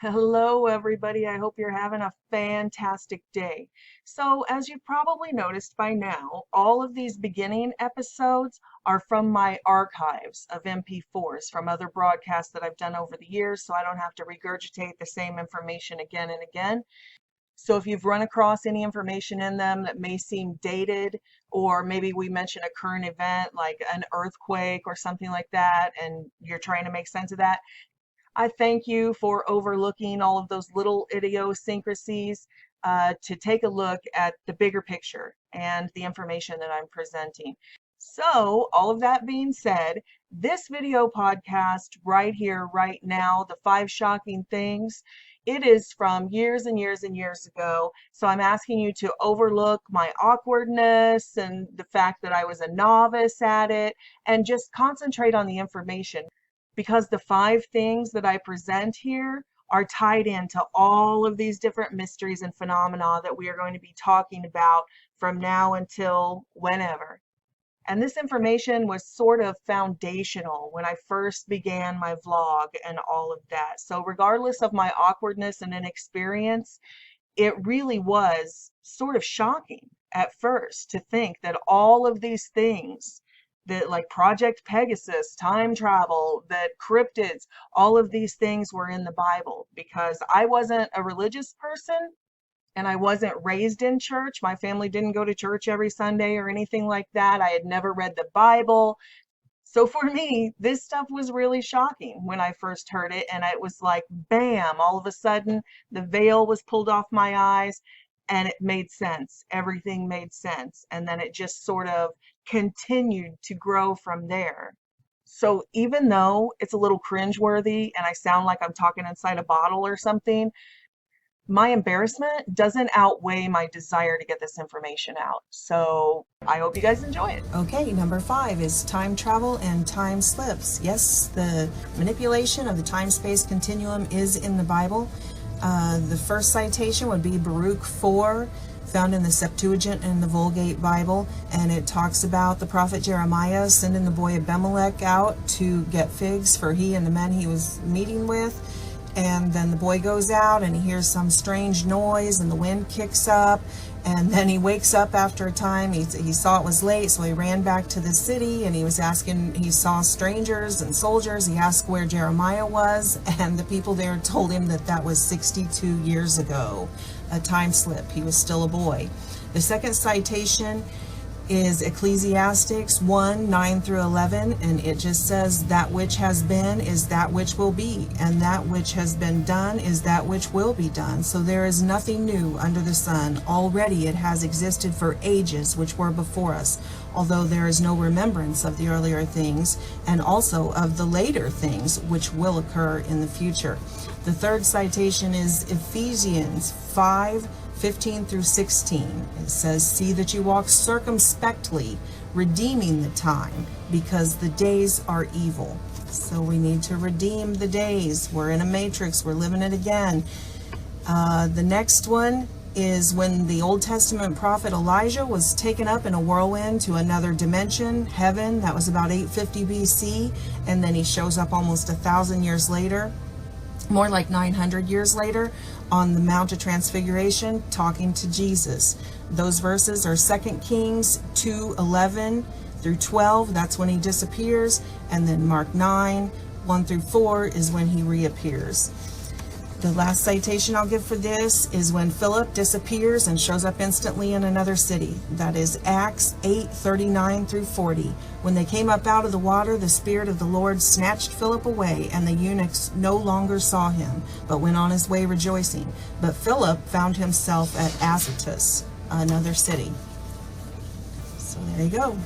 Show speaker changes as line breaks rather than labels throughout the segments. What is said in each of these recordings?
Hello, everybody. I hope you're having a fantastic day. So, as you've probably noticed by now, all of these beginning episodes are from my archives of MP4s from other broadcasts that I've done over the years, so I don't have to regurgitate the same information again and again. So, if you've run across any information in them that may seem dated, or maybe we mention a current event like an earthquake or something like that, and you're trying to make sense of that, I thank you for overlooking all of those little idiosyncrasies to take a look at the bigger picture and the information that I'm presenting. So, all of that being said, this video podcast right here, right now, the 5 shocking things, it is from years and years and years ago. So I'm asking you to overlook my awkwardness and the fact that I was a novice at it and just concentrate on the information, because the 5 things that I present here are tied into all of these different mysteries and phenomena that we are going to be talking about from now until whenever. And this information was sort of foundational when I first began my vlog and all of that. So regardless of my awkwardness and inexperience, it really was sort of shocking at first to think that all of these things, that like Project Pegasus, time travel, that cryptids, all of these things were in the Bible, because I wasn't a religious person and I wasn't raised in church. My family didn't go to church every Sunday or anything like that. I had never read the Bible. So for me, this stuff was really shocking when I first heard it, and it was like, bam, all of a sudden the veil was pulled off my eyes and it made sense. Everything made sense. And then it just sort of continued to grow from there. So even though it's a little cringeworthy and I sound like I'm talking inside a bottle or something, my embarrassment doesn't outweigh my desire to get this information out. So I hope you guys enjoy it.
Okay, number 5 is time travel and time slips. Yes, the manipulation of the time-space continuum is in the Bible. The first citation would be Baruch 4, found in the Septuagint and the Vulgate Bible, and it talks about the prophet Jeremiah sending the boy Abimelech out to get figs for he and the men he was meeting with. And then the boy goes out and he hears some strange noise and the wind kicks up, and then he wakes up after a time. He saw it was late, so he ran back to the city and he was asking, he saw strangers and soldiers. He asked where Jeremiah was, and the people there told him that that was 62 years ago, a time slip. He was still a boy. The second citation is Ecclesiastes 1, 9 through 11, and it just says, that which has been is that which will be, and that which has been done is that which will be done. So there is nothing new under the sun. Already it has existed for ages which were before us, although there is no remembrance of the earlier things, and also of the later things which will occur in the future. The third citation is Ephesians 5, 15 through 16. It says, see that you walk circumspectly, redeeming the time, because the days are evil. So we need to redeem the days. We're in a matrix. We're living it again. The next one is when the Old Testament prophet Elijah was taken up in a whirlwind to another dimension, heaven. That was about 850 BC. And then he shows up almost 1,000 years later, more like 900 years later, on the Mount of Transfiguration, talking to Jesus. Those verses are 2 Kings 2, 11 through 12. That's when he disappears. And then Mark 9, 1 through 4 is when he reappears. The last citation I'll give for this is when Philip disappears and shows up instantly in another city. That is Acts 8, 39 through 40. When they came up out of the water, the Spirit of the Lord snatched Philip away, and the eunuchs no longer saw him, but went on his way rejoicing. But Philip found himself at Azotus, another city. So there you go.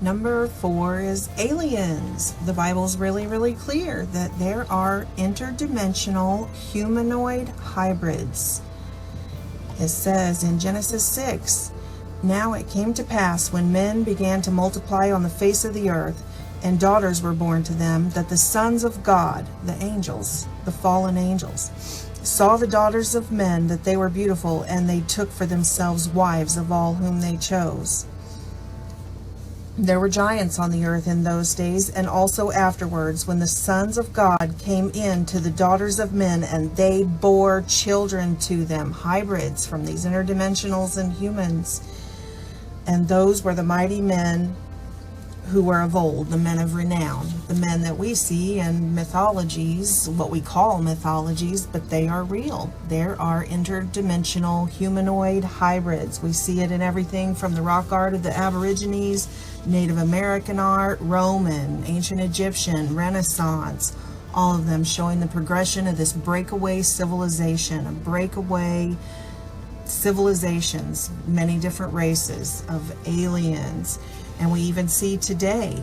Number 4 is aliens. The Bible's really, really clear that there are interdimensional humanoid hybrids. It says in Genesis 6, now it came to pass when men began to multiply on the face of the earth, and daughters were born to them, that the sons of God, the angels, the fallen angels, saw the daughters of men that they were beautiful, and they took for themselves wives of all whom they chose. There were giants on the earth in those days, and also afterwards, when the sons of God came in to the daughters of men, and they bore children to them, hybrids from these interdimensionals and humans. And those were the mighty men who were of old, the men of renown, the men that we see in mythologies, what we call mythologies, but they are real. There are interdimensional humanoid hybrids. We see it in everything from the rock art of the Aborigines, Native American art, Roman, ancient Egyptian, Renaissance, all of them showing the progression of this breakaway civilization, a breakaway civilizations, many different races of aliens. And we even see today,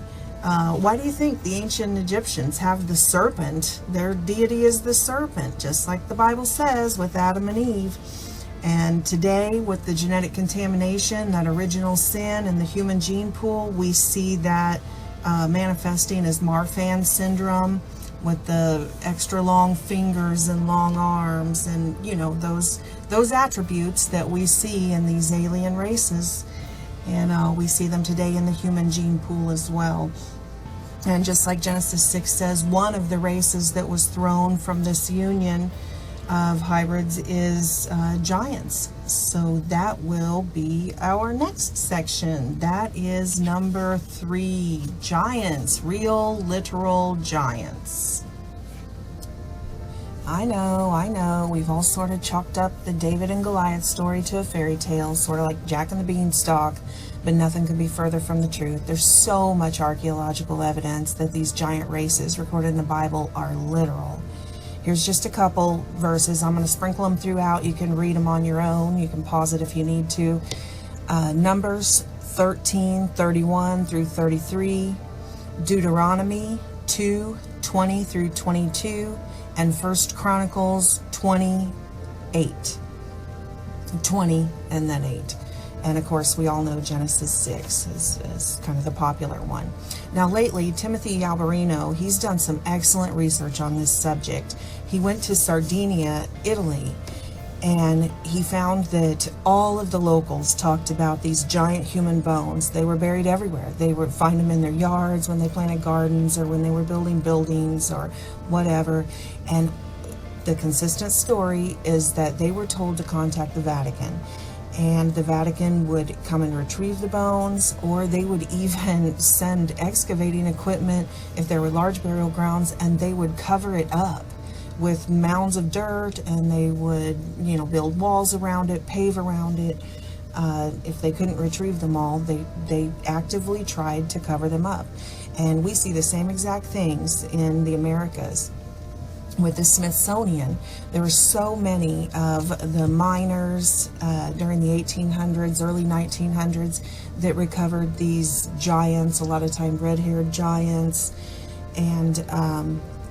why do you think the ancient Egyptians have the serpent? Their deity is the serpent, just like the Bible says with Adam and Eve. And today, with the genetic contamination, that original sin in the human gene pool, we see that manifesting as Marfan syndrome, with the extra long fingers and long arms, and you know, those attributes that we see in these alien races. And we see them today in the human gene pool as well. And just like Genesis 6 says, one of the races that was thrown from this union of hybrids is giants. So that will be our next section. That is number 3, giants, real, literal giants. I know, we've all sort of chalked up the David and Goliath story to a fairy tale, sort of like Jack and the Beanstalk, but nothing could be further from the truth. There's so much archaeological evidence that these giant races recorded in the Bible are literal. Here's just a couple verses. I'm going to sprinkle them throughout. You can read them on your own. You can pause it if you need to. Numbers 13:31 through 33, Deuteronomy 2:20 through 22, and 1 Chronicles 28. 20 and then 8. And of course, we all know Genesis 6 is kind of the popular one. Now lately, Timothy Alberino, he's done some excellent research on this subject. He went to Sardinia, Italy, and he found that all of the locals talked about these giant human bones. They were buried everywhere. They would find them in their yards when they planted gardens, or when they were building buildings or whatever. And the consistent story is that they were told to contact the Vatican, and the Vatican would come and retrieve the bones, or they would even send excavating equipment if there were large burial grounds, and they would cover it up with mounds of dirt, and they would, you know, build walls around it, pave around it. If they couldn't retrieve them all, they actively tried to cover them up. And we see the same exact things in the Americas. With the Smithsonian, there were so many of the miners during the 1800s, early 1900s, that recovered these giants, a lot of time red-haired giants, and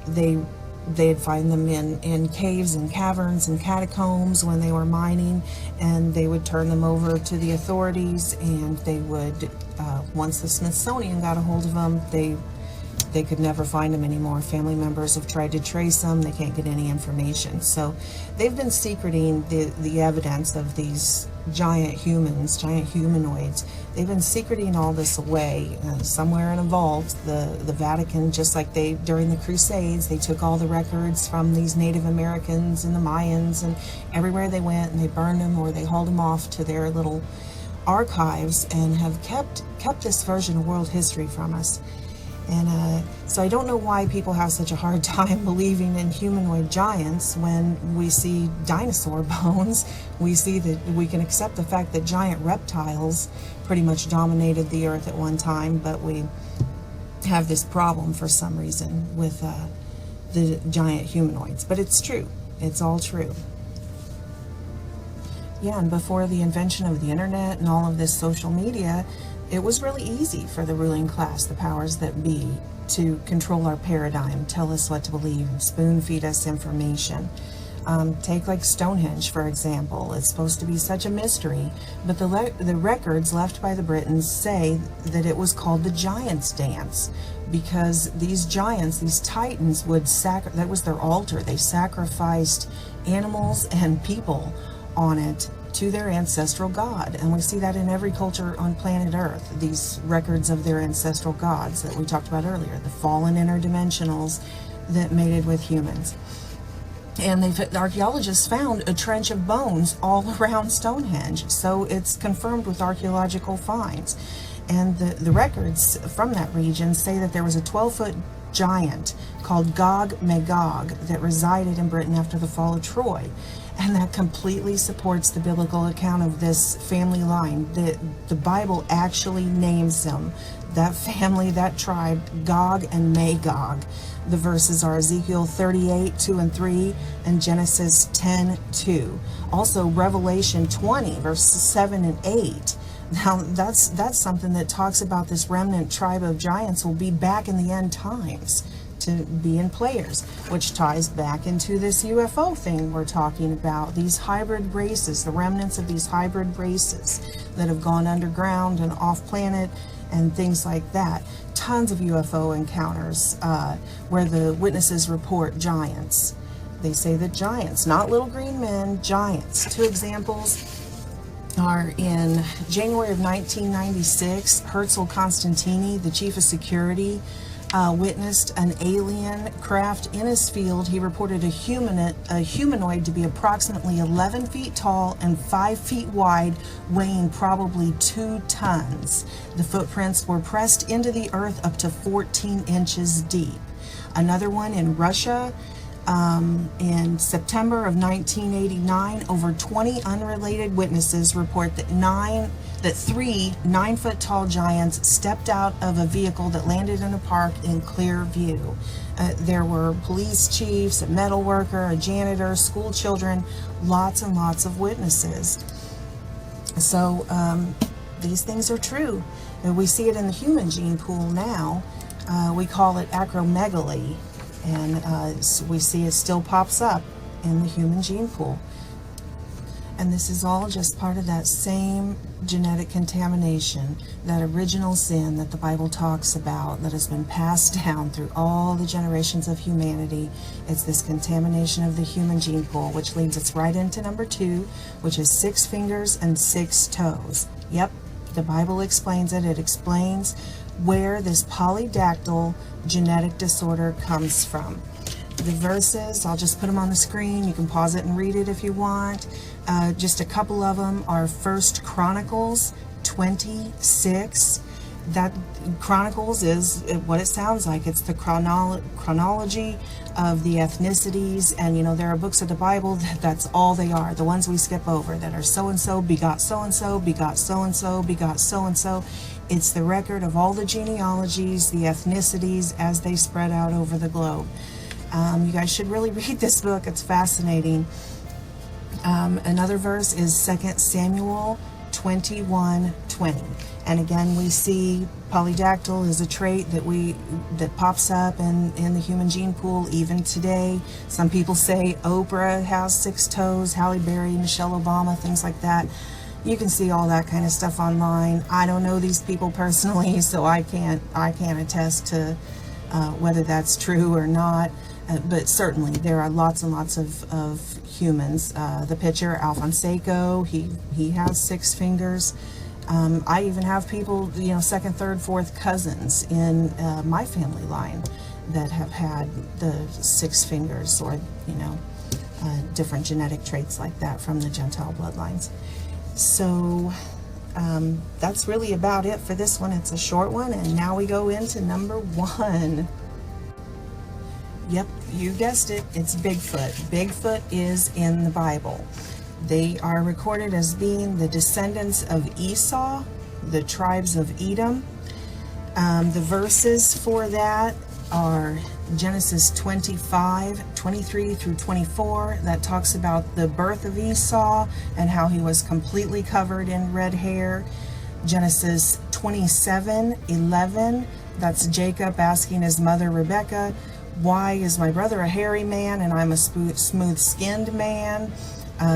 they'd find them in caves and caverns and catacombs when they were mining, and they would turn them over to the authorities, and they would, once the Smithsonian got a hold of them, they could never find them anymore. Family members have tried to trace them. They can't get any information. So they've been secreting the evidence of these giant humans, giant humanoids. They've been secreting all this away somewhere in a vault. The Vatican, just like they, during the Crusades, they took all the records from these Native Americans and the Mayans, and everywhere they went, and they burned them, or they hauled them off to their little archives, and have kept this version of world history from us. And so I don't know why people have such a hard time believing in humanoid giants when we see dinosaur bones. We see that we can accept the fact that giant reptiles pretty much dominated the earth at one time, but we have this problem for some reason with the giant humanoids. But it's true. It's all true. Yeah, and before the invention of the internet and all of this social media, it was really easy for the ruling class, the powers that be, to control our paradigm, tell us what to believe, and spoon feed us information. Take like Stonehenge, for example. It's supposed to be such a mystery, but the records left by the Britons say that it was called the Giants' Dance, because these giants, these titans, that was their altar. They sacrificed animals and people on it to their ancestral god. And we see that in every culture on planet Earth, these records of their ancestral gods that we talked about earlier, the fallen interdimensionals that mated with humans. And archaeologists found a trench of bones all around Stonehenge, so it's confirmed with archaeological finds. And the records from that region say that there was a 12-foot giant called Gog Magog that resided in Britain after the fall of Troy. And that completely supports the biblical account of this family line. The Bible actually names them, that family, that tribe, Gog and Magog. The verses are Ezekiel 38, 2 and 3, and Genesis 10, 2. Also Revelation 20, verses 7 and 8. Now, that's something that talks about this remnant tribe of giants will be back in the end times to be in players, which ties back into this UFO thing we're talking about. These hybrid races, the remnants of these hybrid races that have gone underground and off planet and things like that. Tons of UFO encounters where the witnesses report giants. They say that giants, not little green men, giants. Two examples are in January of 1996, Herzl Constantini, the chief of security, witnessed an alien craft in his field. He reported a humanoid to be approximately 11 feet tall and 5 feet wide, weighing probably 2 tons. The footprints were pressed into the earth up to 14 inches deep. Another one in Russia, in September of 1989, over 20 unrelated witnesses report that 3 9-foot tall giants stepped out of a vehicle that landed in a park in clear view. There were police chiefs, a metal worker, a janitor, school children, lots and lots of witnesses. So these things are true. And we see it in the human gene pool now. We call it acromegaly. And so we see it still pops up in the human gene pool. And this is all just part of that same genetic contamination, that original sin that the Bible talks about, that has been passed down through all the generations of humanity. It's this contamination of the human gene pool, which leads us right into number 2, which is 6 fingers and 6 toes. Yep, the Bible explains it. It explains where this polydactyl genetic disorder comes from. The verses, I'll just put them on the screen. You can pause it and read it if you want. Just a couple of them are 1 Chronicles 26. That Chronicles is what it sounds like. It's the chronology of the ethnicities, and you know, there are books of the Bible that's all they are, the ones we skip over, that are so-and-so begot so-and-so, begot so-and-so, begot so-and-so. It's the record of all the genealogies, the ethnicities as they spread out over the globe. You guys should really read this book. It's fascinating. Another verse is 2 Samuel 21:20. And again, we see polydactyl is a trait that pops up in the human gene pool even today. Some people say Oprah has 6 toes, Halle Berry, Michelle Obama, things like that. You can see all that kind of stuff online. I don't know these people personally, so I can't attest to whether that's true or not. But certainly there are lots and lots of humans. The picture, Alphonse Seco, he has 6 fingers. I even have people, you know, 2nd, 3rd, 4th cousins in my family line that have had the 6 fingers, or, you know, different genetic traits like that from the Gentile bloodlines. So that's really about it for this one. It's a short one, and now we go into number 1. Yep, you guessed it, it's Bigfoot. Bigfoot is in the Bible. They are recorded as being the descendants of Esau, the tribes of Edom. The verses for that are Genesis 25:23 through 24. That talks about the birth of Esau and how he was completely covered in red hair. Genesis 27:11, that's Jacob asking his mother Rebekah, "Why is my brother a hairy man and I'm a smooth-skinned man?"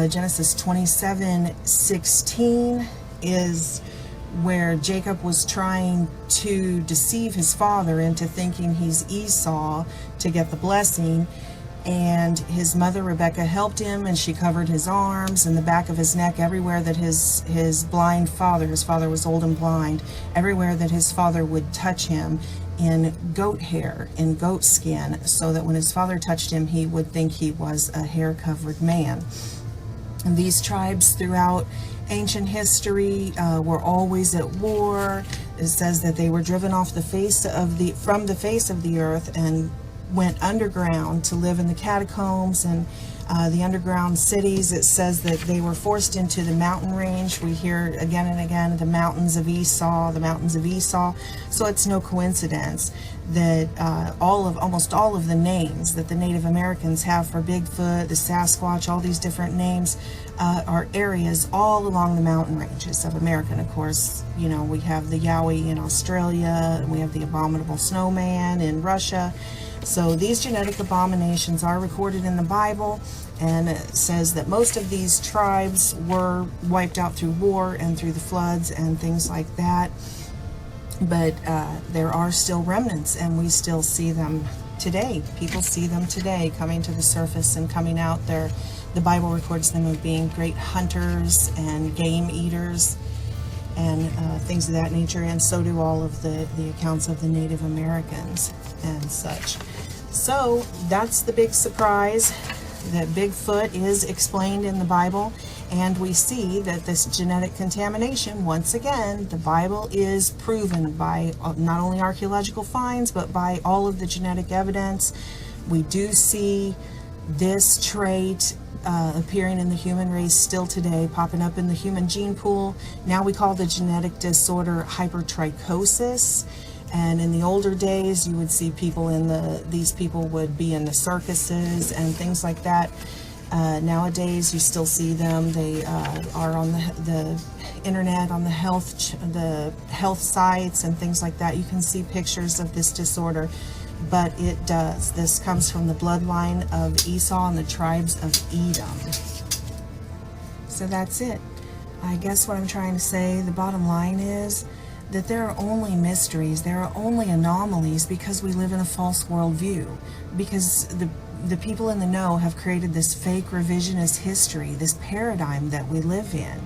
Genesis 27:16 is where Jacob was trying to deceive his father into thinking he's Esau to get the blessing. and his mother Rebecca helped him, and she covered his arms and the back of his neck, everywhere that his blind father, his father was old and blind, everywhere that his father would touch him, in goat hair, in goat skin, so that when his father touched him, he would think he was a hair-covered man. And these tribes throughout ancient history were always at war. It says that they were driven off the face of from the face of the earth and went underground to live in the catacombs and the underground cities. It says that they were forced into the mountain range. We hear again and again the mountains of Esau, the mountains of Esau. So it's no coincidence that almost all of the names that the Native Americans have for Bigfoot, the Sasquatch, all these different names are areas all along the mountain ranges of America. And of course, you know, we have the Yowie in Australia, and we have the abominable snowman in Russia. So these genetic abominations are recorded in the Bible, and it says that most of these tribes were wiped out through war and through the floods and things like that. But there are still remnants, and we still see them today. People see them today coming to the surface and coming out there. The Bible records them as being great hunters and game eaters and things of that nature, and so do all of the accounts of the Native Americans and such. So that's the big surprise, that Bigfoot is explained in the Bible, and we see that this genetic contamination, once again, the Bible is proven by not only archaeological finds, but by all of the genetic evidence. We do see this trait appearing in the human race still today, popping up in the human gene pool. Now we call the genetic disorder hypertrichosis. And in the older days, you would see people these people would be in the circuses and things like that. Nowadays, you still see them. They are on the internet, on the health sites and things like that. You can see pictures of this disorder, but it does. This comes from the bloodline of Esau and the tribes of Edom. So that's it. I guess what I'm trying to say, the bottom line is that there are only mysteries, there are only anomalies, because we live in a false worldview, because the people in the know have created this fake revisionist history, this paradigm that we live in.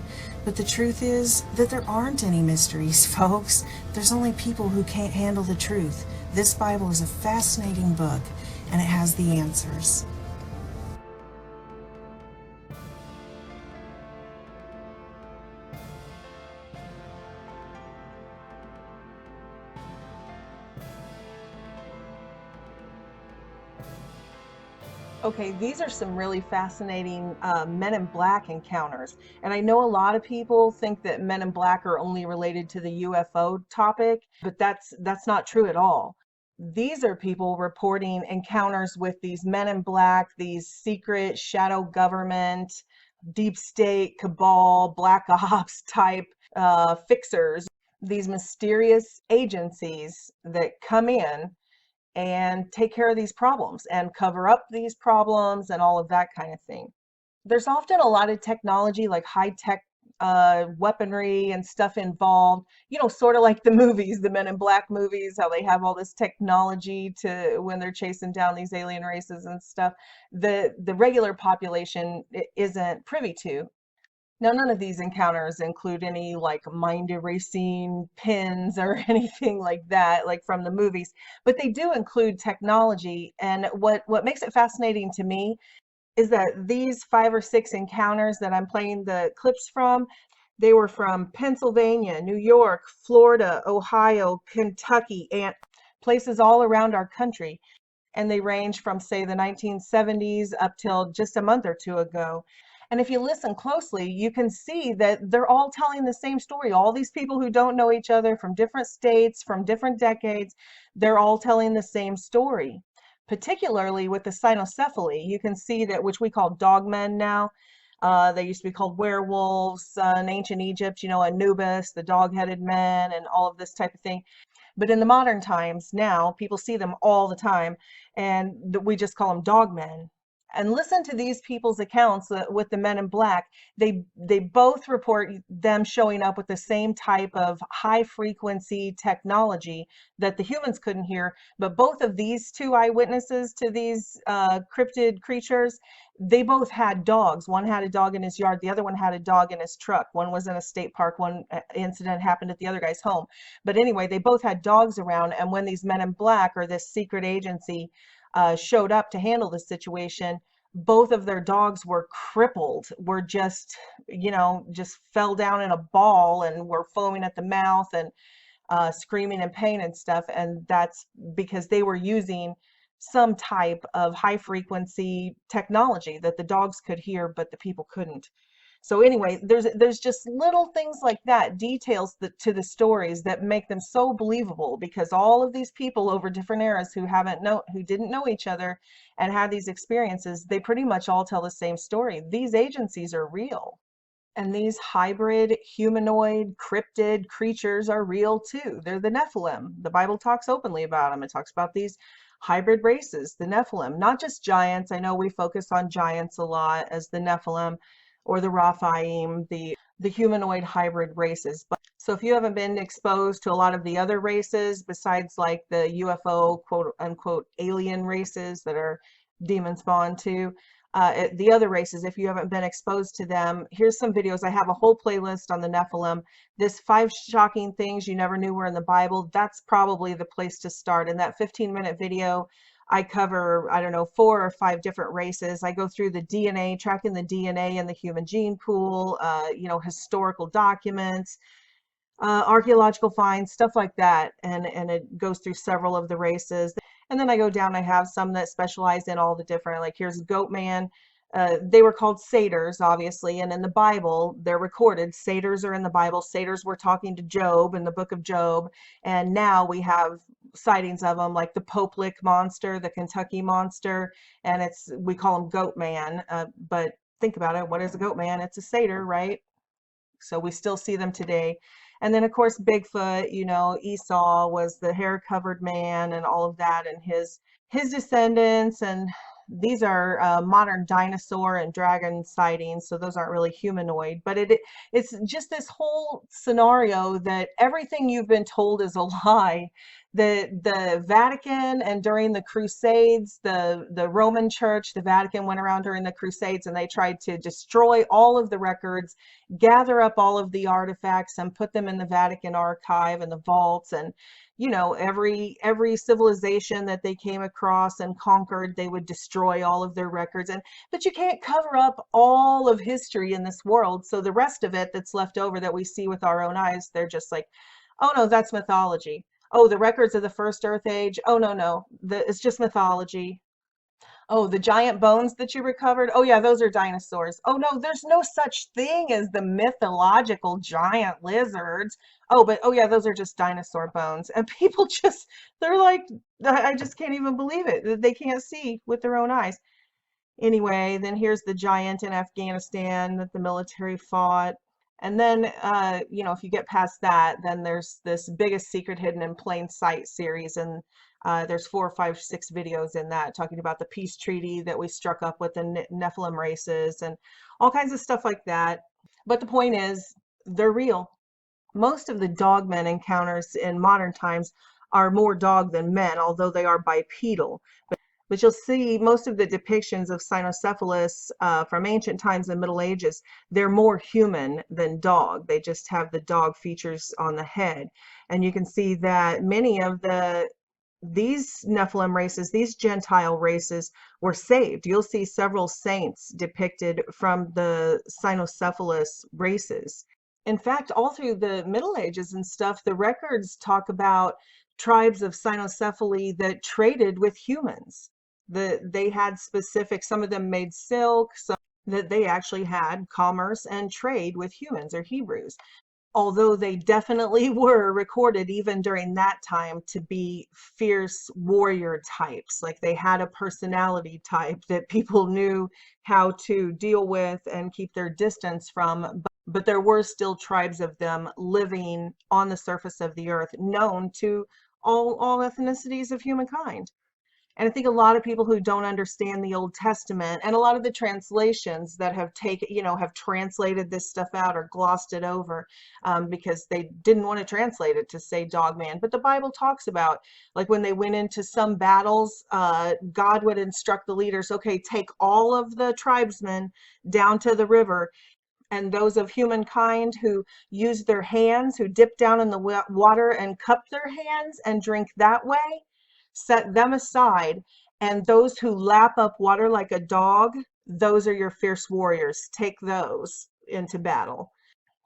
But the truth is that there aren't any mysteries, folks. There's only people who can't handle the truth. This Bible is a fascinating book, and it has the answers.
Okay, these are some really fascinating Men in Black encounters. And I know a lot of people think that Men in Black are only related to the UFO topic, but that's not true at all. These are people reporting encounters with these Men in Black, these secret shadow government, deep state, cabal, black ops type fixers, these mysterious agencies that come in and take care of these problems and cover up these problems and all of that kind of thing. There's often a lot of technology, like high tech weaponry and stuff involved, you know, sort of like the movies, the Men in Black movies, how they have all this technology to when they're chasing down these alien races and stuff. The regular population isn't privy to. Now, none of these encounters include any like mind erasing pins or anything like that, like from the movies, but they do include technology. And what makes it fascinating to me is that these 5 or 6 encounters that I'm playing the clips from, they were from Pennsylvania, New York, Florida, Ohio, Kentucky, and places all around our country. And they range from, say, the 1970s up till just a month or two ago. And if you listen closely, you can see that they're all telling the same story. All these people who don't know each other from different states, from different decades, they're all telling the same story. Particularly with the cynocephaly, you can see that, which we call dogmen now. They used to be called werewolves in ancient Egypt, you know, Anubis, the dog-headed men, and all of this type of thing. But in the modern times now, people see them all the time, and we just call them dogmen. And listen to these people's accounts with the men in black. They both report them showing up with the same type of high frequency technology that the humans couldn't hear. But both of these two eyewitnesses to these cryptid creatures, they both had dogs. One had a dog in his yard, the other one had a dog in his truck. One was in a state park, one incident happened at the other guy's home. But anyway, they both had dogs around, and when these men in black, or this secret agency, showed up to handle the situation, both of their dogs were crippled, were just, just fell down in a ball and were foaming at the mouth and screaming in pain and stuff. And that's because they were using some type of high frequency technology that the dogs could hear, but the people couldn't. So anyway, there's just little things like that, details to the stories that make them so believable, because all of these people over different eras who didn't know each other and had these experiences, they pretty much all tell the same story. These agencies are real. And these hybrid humanoid cryptid creatures are real too. They're the Nephilim. The Bible talks openly about them. It talks about these hybrid races, the Nephilim, not just giants. I know we focus on giants a lot as the Nephilim or the Raphaim, the humanoid hybrid races. But so if you haven't been exposed to a lot of the other races besides like the UFO quote unquote alien races that are demon spawn too, the other races, if you haven't been exposed to them, here's some videos. I have a whole playlist on the Nephilim. This 5 shocking things you never knew were in the Bible. That's probably the place to start. In that 15-minute video, I cover, I don't know, 4 or 5 different races. I go through the DNA, tracking the DNA in the human gene pool, historical documents, archaeological finds, stuff like that. And it goes through several of the races. And then I go down, I have some that specialize in all the different, like here's Goat Man. They were called satyrs, obviously, and in the Bible, they're recorded. Satyrs are in the Bible. Satyrs were talking to Job in the book of Job, and now we have sightings of them, like the Pope Lick monster, the Kentucky monster, and we call him Goat Man. But think about it, what is a Goat Man? It's a satyr, right? So we still see them today. And then of course Bigfoot, Esau was the hair-covered man and all of that, and his descendants. And these are modern dinosaur and dragon sightings, so those aren't really humanoid, but it's just this whole scenario that everything you've been told is a lie. The Vatican, and during the Crusades, the Roman Church, the Vatican went around during the Crusades and they tried to destroy all of the records, gather up all of the artifacts and put them in the Vatican archive and the vaults. And every civilization that they came across and conquered, they would destroy all of their records. But you can't cover up all of history in this world. So the rest of it that's left over that we see with our own eyes, they're just like, oh no, that's mythology. Oh, the records of the first Earth age. Oh no, it's just mythology. Oh, the giant bones that you recovered. Oh yeah, those are dinosaurs. Oh no, there's no such thing as the mythological giant lizards. Oh yeah, those are just dinosaur bones. And people they're like, I just can't even believe it. They can't see with their own eyes. Anyway, then here's the giant in Afghanistan that the military fought. And then, if you get past that, then there's this Biggest Secret Hidden in Plain Sight series. And there's 4, 5, 6 videos in that talking about the peace treaty that we struck up with the Nephilim races and all kinds of stuff like that. But the point is, they're real. Most of the dogmen encounters in modern times are more dog than men, although they are bipedal. But you'll see most of the depictions of cynocephalus from ancient times and Middle Ages, they're more human than dog. They just have the dog features on the head. And you can see that many of these Nephilim races, these Gentile races, were saved. You'll see several saints depicted from the cynocephalus races. In fact, all through the Middle Ages and stuff, the records talk about tribes of cynocephaly that traded with humans. They had specific, some of them made silk, some that they actually had commerce and trade with humans or Hebrews. Although they definitely were recorded even during that time to be fierce warrior types. Like they had a personality type that people knew how to deal with and keep their distance from. But there were still tribes of them living on the surface of the earth, known to all ethnicities of humankind. And I think a lot of people who don't understand the Old Testament and a lot of the translations that have taken, have translated this stuff out or glossed it over, because they didn't want to translate it to say dogman. But the Bible talks about, like, when they went into some battles, God would instruct the leaders, okay, take all of the tribesmen down to the river, and those of humankind who use their hands, who dip down in the water and cup their hands and drink that way, set them aside. And those who lap up water like a dog, those are your fierce warriors. Take those into battle.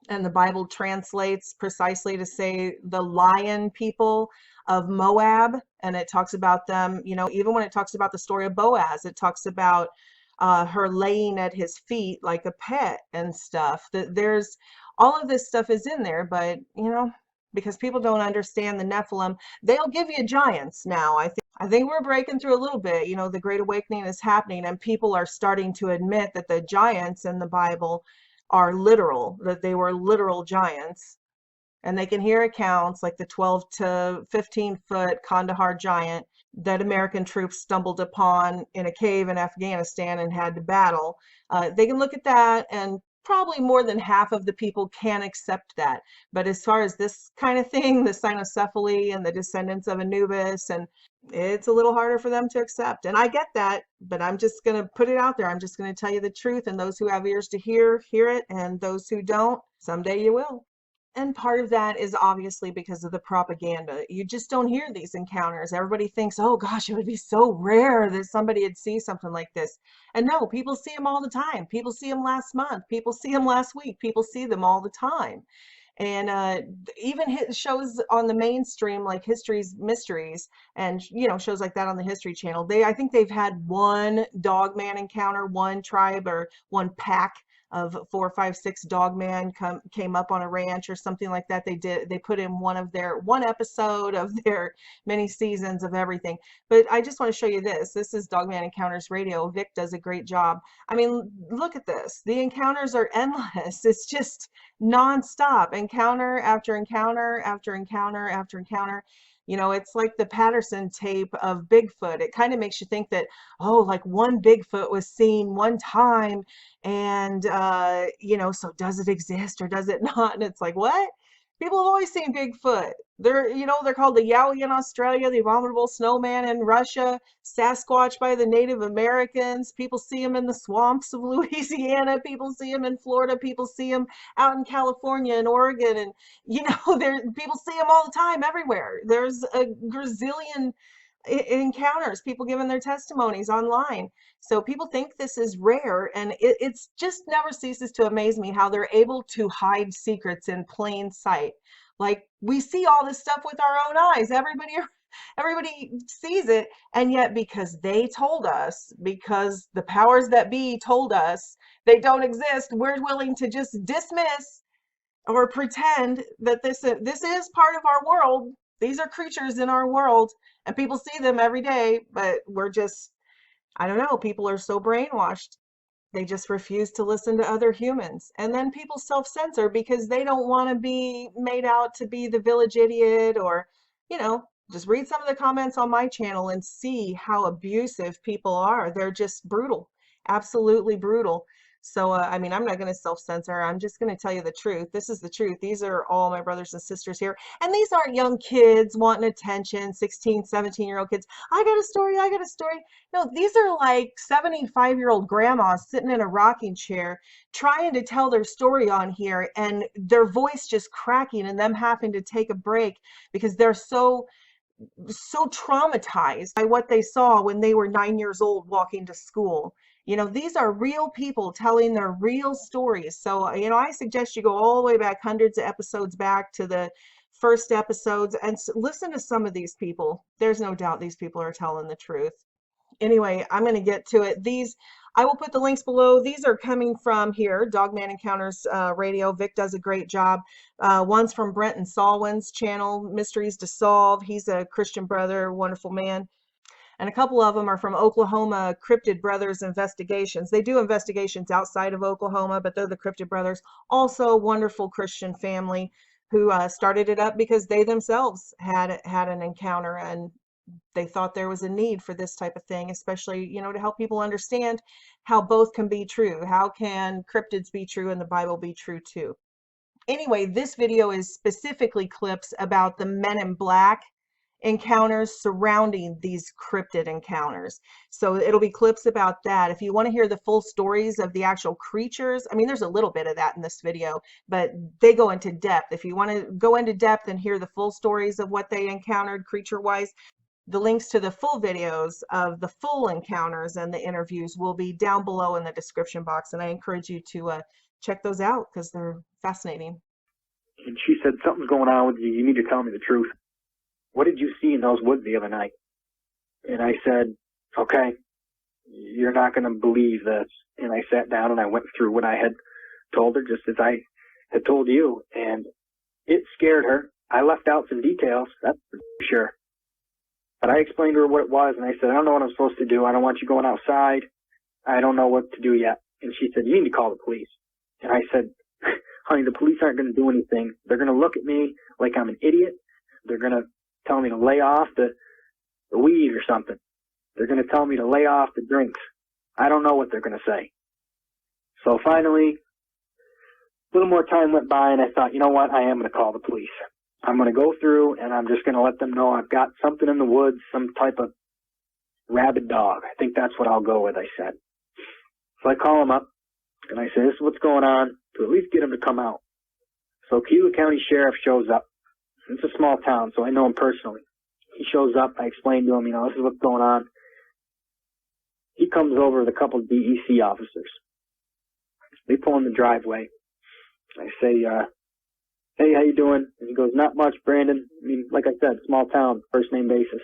And the Bible translates precisely to say the lion people of Moab, and it talks about them, even when it talks about the story of Boaz, it talks about her laying at his feet like a pet and stuff. That there's all of this stuff is in there, but because people don't understand the Nephilim, they'll give you giants now. I think we're breaking through a little bit. The Great Awakening is happening, and people are starting to admit that the giants in the Bible are literal, that they were literal giants. And they can hear accounts like the 12 to 15 foot Kandahar giant that American troops stumbled upon in a cave in Afghanistan and had to battle. They can look at that, and probably more than half of the people can accept that. But as far as this kind of thing, the cynocephaly and the descendants of Anubis, and it's a little harder for them to accept. And I get that, but I'm just going to put it out there. I'm just going to tell you the truth, and those who have ears to hear it, and those who don't, someday you will. And part of that is obviously because of the propaganda. You just don't hear these encounters. Everybody thinks, oh gosh, it would be so rare that somebody would see something like this. And no, people see them all the time. People see them last month. People see them last week. People see them all the time. And even shows on the mainstream, like History's Mysteries, and shows like that on the History Channel, I think they've had one dogman encounter, one tribe or one pack of 4, 5, 6 dogman came up on a ranch or something like that. They put in one episode of their many seasons of everything. But I just want to show you this. This is Dogman Encounters Radio. Vic does a great job. I mean, look at this. The encounters are endless. It's just nonstop. Encounter after encounter after encounter after encounter. It's like the Patterson tape of Bigfoot. It kind of makes you think that, oh, like one Bigfoot was seen one time, and so does it exist or does it not? And it's like, what? People have always seen Bigfoot. They're called the Yowie in Australia, the abominable snowman in Russia, Sasquatch by the Native Americans. People see them in the swamps of Louisiana. People see them in Florida. People see them out in California and Oregon. And, people see them all the time everywhere. There's a gazillion encounters, people giving their testimonies online. So people think this is rare, and it's just never ceases to amaze me how they're able to hide secrets in plain sight. Like, we see all this stuff with our own eyes. Everybody sees it, and yet because they told us, because the powers that be told us they don't exist, we're willing to just dismiss or pretend that this is part of our world. These are creatures in our world, and people see them every day, but we're just, I don't know, people are so brainwashed. They just refuse to listen to other humans. And then people self-censor because they don't want to be made out to be the village idiot, or, just read some of the comments on my channel and see how abusive people are. They're just brutal, absolutely brutal. So, I'm not going to self-censor. I'm just going to tell you the truth. This is the truth. These are all my brothers and sisters here. And these aren't young kids wanting attention, 16, 17-year-old kids. I got a story. I got a story. No, these are like 75-year-old grandmas sitting in a rocking chair trying to tell their story on here, and their voice just cracking and them having to take a break because they're so traumatized by what they saw when they were 9 years old walking to school. These are real people telling their real stories. So, I suggest you go all the way back, hundreds of episodes back to the first episodes, and listen to some of these people. There's no doubt these people are telling the truth. Anyway, I'm going to get to it. I will put the links below. These are coming from here, Dogman Encounters Radio. Vic does a great job. One's from Brent and Salwin's channel, Mysteries to Solve. He's a Christian brother, wonderful man. And a couple of them are from Oklahoma Cryptid Brothers Investigations. They do investigations outside of Oklahoma, but they're the Cryptid Brothers. Also a wonderful Christian family who started it up because they themselves had an encounter, and they thought there was a need for this type of thing, especially, to help people understand how both can be true. How can cryptids be true and the Bible be true too? Anyway, this video is specifically clips about the Men in Black encounters surrounding these cryptid encounters. So it'll be clips about that. If you want to hear the full stories of the actual creatures, I mean, there's a little bit of that in this video, but they go into depth. If you want to go into depth and hear the full stories of what they encountered creature-wise, the links to the full videos of the full encounters and the interviews will be down below in the description box, and I encourage you to check those out because they're fascinating.
And she said, something's going on with you. You need to tell me the truth. What did you see in those woods the other night? And I said, okay, you're not going to believe this. And I sat down and I went through what I had told her, just as I had told you. And it scared her. I left out some details, that's for sure. But I explained to her what it was, and I said, I don't know what I'm supposed to do. I don't want you going outside. I don't know what to do yet. And she said, you need to call the police. And I said, honey, the police aren't going to do anything. They're going to look at me like I'm an idiot. They're going to tell me to lay off the weed or something. They're going to tell me to lay off the drinks. I don't know what they're going to say. So finally, a little more time went by, and I thought, you know what? I am going to call the police. I'm going to go through, and I'm just going to let them know I've got something in the woods, some type of rabid dog. I think that's what I'll go with, I said. So I call them up, and I say, this is what's going on, to at least get them to come out. So Kiowa County Sheriff shows up. It's a small town, so I know him personally. He shows up. I explain to him, this is what's going on. He comes over with a couple of DEC officers. They pull in the driveway. I say, hey, how you doing? And he goes, not much, Brandon. I mean, like I said, small town, first name basis.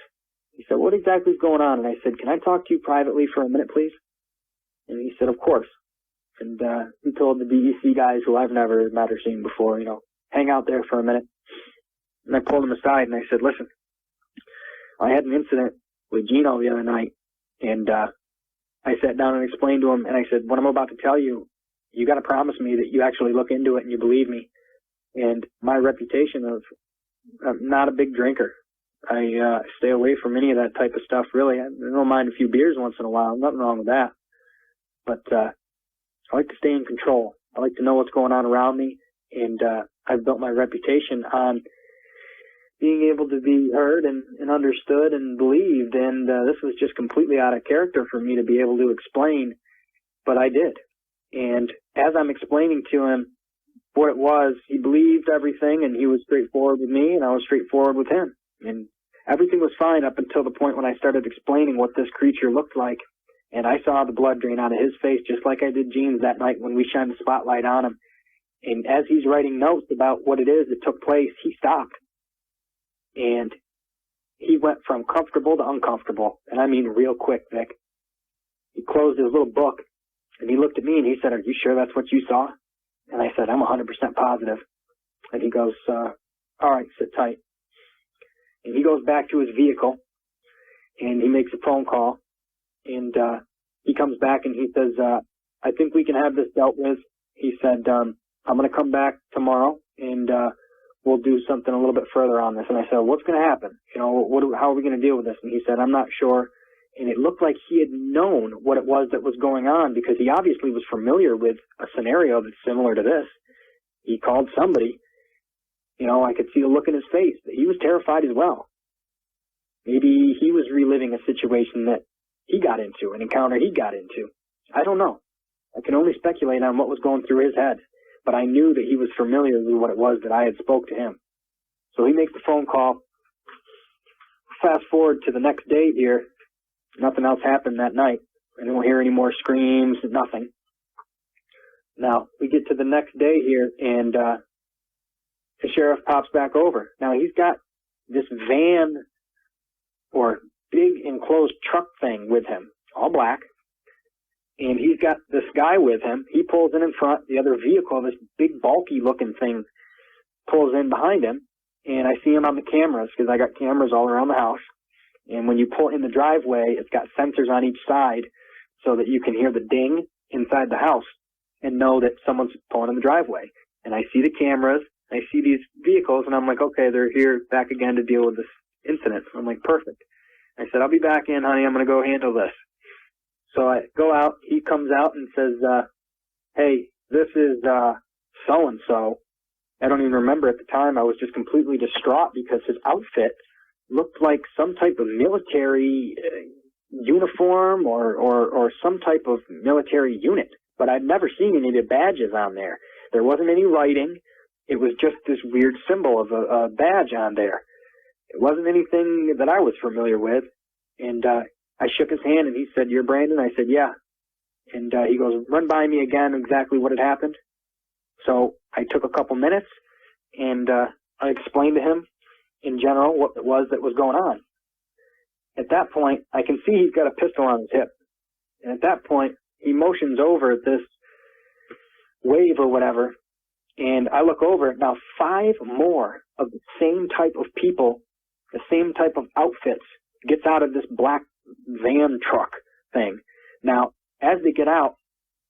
He said, what exactly is going on? And I said, can I talk to you privately for a minute, please? And he said, of course. And he told the DEC guys, who I've never met or seen before, hang out there for a minute. And I pulled him aside and I said, listen, I had an incident with Gino the other night. And I sat down and explained to him, and I said, what I'm about to tell you, you got to promise me that you actually look into it and you believe me. And my reputation of I'm not a big drinker. I stay away from any of that type of stuff, really. I don't mind a few beers once in a while. Nothing wrong with that. But I like to stay in control. I like to know what's going on around me. And I've built my reputation on being able to be heard and understood and believed. And this was just completely out of character for me to be able to explain. But I did. And as I'm explaining to him what it was, he believed everything, and he was straightforward with me, and I was straightforward with him. And everything was fine up until the point when I started explaining what this creature looked like. And I saw the blood drain out of his face, just like I did Gene's that night when we shined the spotlight on him. And as he's writing notes about what it is that took place, he stopped. And he went from comfortable to uncomfortable. And I mean real quick, Vic. He closed his little book, and he looked at me, and he said, are you sure that's what you saw? And I said, I'm 100% positive. And he goes, all right, sit tight. And he goes back to his vehicle, and he makes a phone call. And he comes back, and he says, I think we can have this dealt with. He said, I'm going to come back tomorrow, and we'll do something a little bit further on this. And I said, what's going to happen? How are we going to deal with this? And he said, I'm not sure. And it looked like he had known what it was that was going on, because he obviously was familiar with a scenario that's similar to this. He called somebody. I could see the look in his face that he was terrified as well. Maybe he was reliving a situation that he got into, an encounter he got into. I don't know. I can only speculate on what was going through his head. But I knew that he was familiar with what it was that I had spoke to him. So he makes the phone call. Fast forward to the next day here. Nothing else happened that night. I don't hear any more screams, nothing. Now, we get to the next day here, and the sheriff pops back over. Now, he's got this van or big enclosed truck thing with him, all black. And he's got this guy with him. He pulls in front. The other vehicle, this big bulky looking thing, pulls in behind him. And I see him on the cameras, because I got cameras all around the house. And when you pull in the driveway, it's got sensors on each side so that you can hear the ding inside the house and know that someone's pulling in the driveway. And I see the cameras. I see these vehicles, and I'm like, okay, they're here back again to deal with this incident. I'm like, perfect. I said, I'll be back in, honey. I'm going to go handle this. So I go out. He comes out and says, hey, this is so-and-so. I don't even remember at the time. I was just completely distraught because his outfit looked like some type of military uniform or some type of military unit. But I'd never seen any of the badges on there. There wasn't any writing. It was just this weird symbol of a badge on there. It wasn't anything that I was familiar with. And I shook his hand, and he said, you're Brandon? I said, yeah. And he goes, run by me again exactly what had happened. So I took a couple minutes, and I explained to him in general what it was that was going on. At that point, I can see he's got a pistol on his hip. And at that point, he motions over at this wave or whatever, and I look over. Now, 5 more of the same type of people, the same type of outfits, gets out of this black van truck thing. Now, as they get out,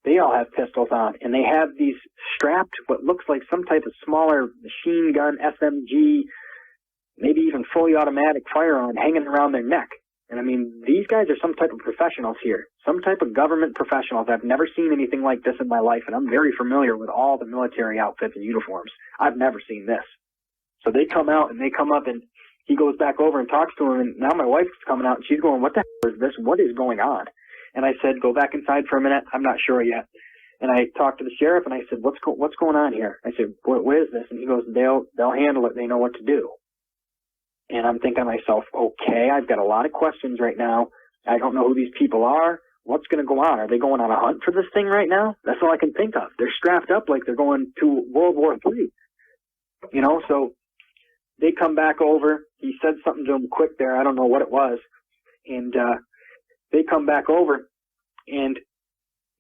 they all have pistols on, and they have these strapped, what looks like some type of smaller machine gun, SMG, maybe even fully automatic firearm hanging around their neck. And I mean, these guys are some type of professionals here, some type of government professionals. I've never seen anything like this in my life, and I'm very familiar with all the military outfits and uniforms. I've never seen this. So they come out, and they come up, and he goes back over and talks to him, and now my wife's coming out, and she's going, what the hell is this? What is going on? And I said, go back inside for a minute. I'm not sure yet. And I talked to the sheriff, and I said, what's going on here? I said, what is this? And he goes, they'll handle it. They know what to do. And I'm thinking to myself, okay, I've got a lot of questions right now. I don't know who these people are. What's going to go on? Are they going on a hunt for this thing right now? That's all I can think of. They're strapped up like they're going to World War III. You know, so they come back over. He said something to them quick there. I don't know what it was. And they come back over, and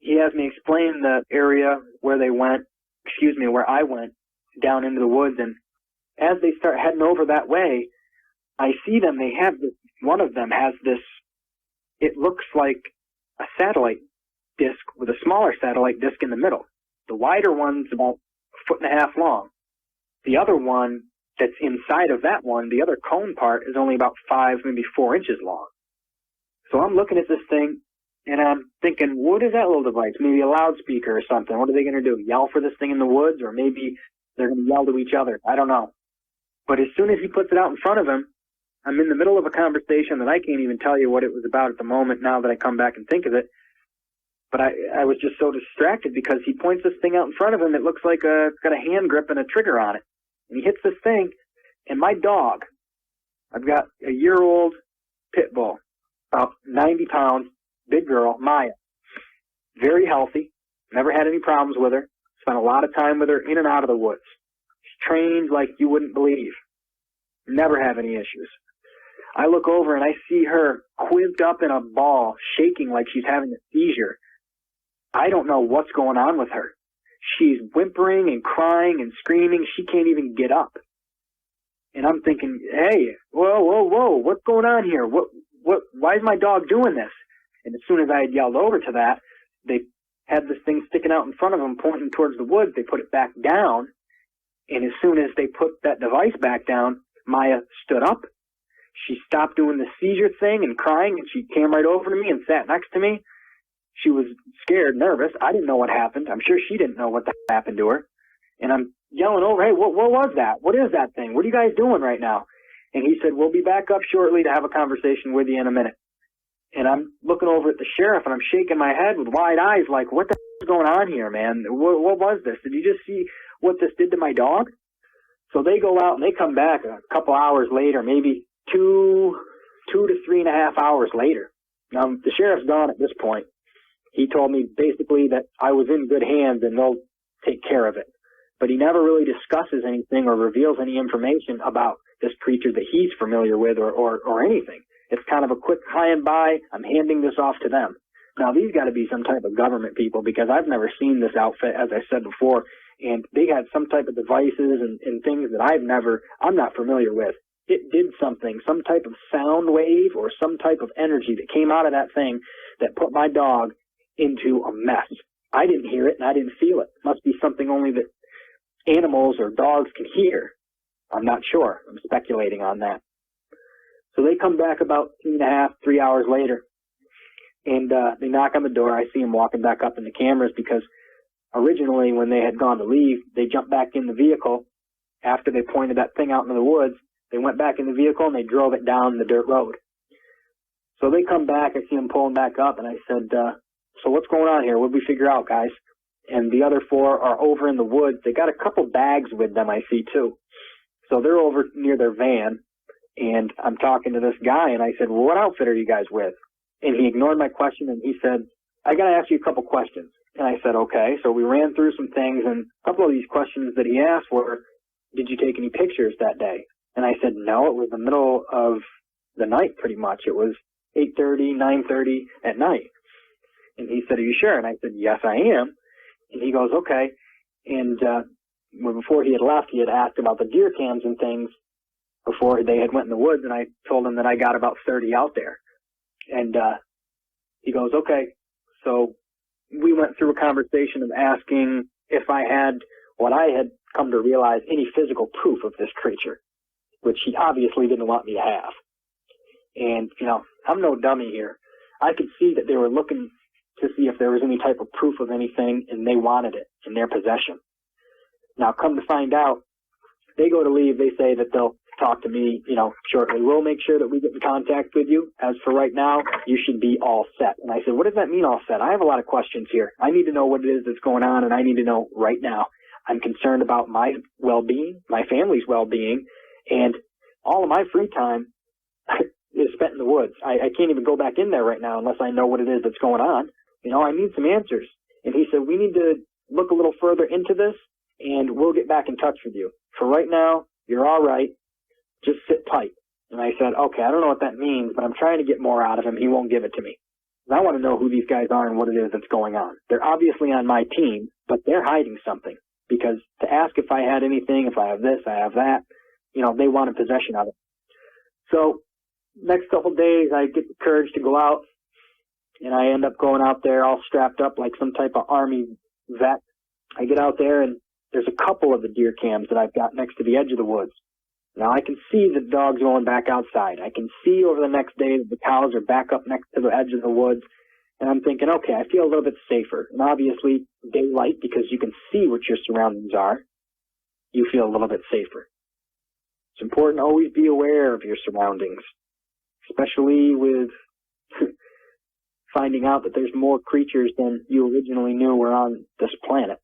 he has me explain the area where they went, where I went, down into the woods. And as they start heading over that way, I see them. They have this, one of them has this, it looks like a satellite disc with a smaller satellite disc in the middle. The wider one's about 1.5 feet long. The other one that's inside of that one, the other cone part, is only about 5, maybe 4 inches long. So I'm looking at this thing, and I'm thinking, what is that little device? Maybe a loudspeaker or something. What are they going to do? Yell for this thing in the woods? Or maybe they're going to yell to each other. I don't know. But as soon as he puts it out in front of him, I'm in the middle of a conversation that I can't even tell you what it was about at the moment now that I come back and think of it. But I was just so distracted because he points this thing out in front of him. It looks like it's got a hand grip and a trigger on it. And he hits this thing, and my dog, I've got a year-old pit bull, about 90 pounds, big girl, Maya, very healthy, never had any problems with her, spent a lot of time with her in and out of the woods. She's trained like you wouldn't believe, never have any issues. I look over and I see her quizzed up in a ball, shaking like she's having a seizure. I don't know what's going on with her. She's whimpering and crying and screaming. She can't even get up. And I'm thinking, hey, whoa, what's going on here? Why is my dog doing this? And as soon as I had yelled over to that, they had this thing sticking out in front of them, pointing towards the woods. They put it back down. And as soon as they put that device back down, Maya stood up. She stopped doing the seizure thing and crying, and she came right over to me and sat next to me. She was scared, nervous. I didn't know what happened. I'm sure she didn't know what happened to her. And I'm yelling over, hey, what was that? What is that thing? What are you guys doing right now? And he said, we'll be back up shortly to have a conversation with you in a minute. And I'm looking over at the sheriff, and I'm shaking my head with wide eyes like, what the is going on here, man? What was this? Did you just see what this did to my dog? So they go out, and they come back a couple hours later, maybe 2 to 3.5 hours later. Now, the sheriff's gone at this point. He told me basically that I was in good hands and they'll take care of it. But he never really discusses anything or reveals any information about this creature that he's familiar with or anything. It's kind of a quick hi and bye. I'm handing this off to them. Now, these got to be some type of government people because I've never seen this outfit, as I said before, and they had some type of devices and things that I'm not familiar with. It did something, some type of sound wave or some type of energy that came out of that thing that put my dog into a mess. I didn't hear it and I didn't feel it. It must be something only that animals or dogs can hear. I'm not sure. I'm speculating on that. So they come back about 2.5, 3 hours later, and they knock on the door. I see them walking back up in the cameras because originally when they had gone to leave, they jumped back in the vehicle after they pointed that thing out into the woods. They went back in the vehicle and they drove it down the dirt road. So they come back. I see them pulling back up, and I said, so what's going on here? What did we figure out, guys? And the other 4 are over in the woods. They got a couple bags with them, I see, too. So they're over near their van, and I'm talking to this guy, and I said, well, what outfit are you guys with? And he ignored my question, and he said, I got to ask you a couple questions. And I said, okay. So we ran through some things, and a couple of these questions that he asked were, did you take any pictures that day? And I said, no, it was the middle of the night pretty much. It was 8:30, 9:30 at night. And he said, are you sure? And I said, yes, I am. And he goes, okay. And before he had left, he had asked about the deer cams and things before they had went in the woods, and I told him that I got about 30 out there. And he goes, okay. So we went through a conversation of asking if I had what I had come to realize, any physical proof of this creature, which he obviously didn't want me to have. And, you know, I'm no dummy here. I could see that they were looking to see if there was any type of proof of anything, and they wanted it in their possession. Now, come to find out, they go to leave. They say that they'll talk to me, you know, shortly. We'll make sure that we get in contact with you. As for right now, you should be all set. And I said, what does that mean, all set? I have a lot of questions here. I need to know what it is that's going on, and I need to know right now. I'm concerned about my well-being, my family's well-being, and all of my free time is spent in the woods. I can't even go back in there right now unless I know what it is that's going on. You know, I need some answers. And he said, we need to look a little further into this, and we'll get back in touch with you. For right now, you're all right. Just sit tight. And I said, okay, I don't know what that means, but I'm trying to get more out of him. He won't give it to me. And I want to know who these guys are and what it is that's going on. They're obviously on my team, but they're hiding something. Because to ask if I had anything, if I have this, I have that, you know, they wanted possession of it. So next couple of days, I get the courage to go out, and I end up going out there all strapped up like some type of Army vet. I get out there, and there's a couple of the deer cams that I've got next to the edge of the woods. Now, I can see the dogs going back outside. I can see over the next day that the cows are back up next to the edge of the woods. And I'm thinking, okay, I feel a little bit safer. And obviously, daylight, because you can see what your surroundings are, you feel a little bit safer. It's important to always be aware of your surroundings, especially with finding out that there's more creatures than you originally knew were on this planet.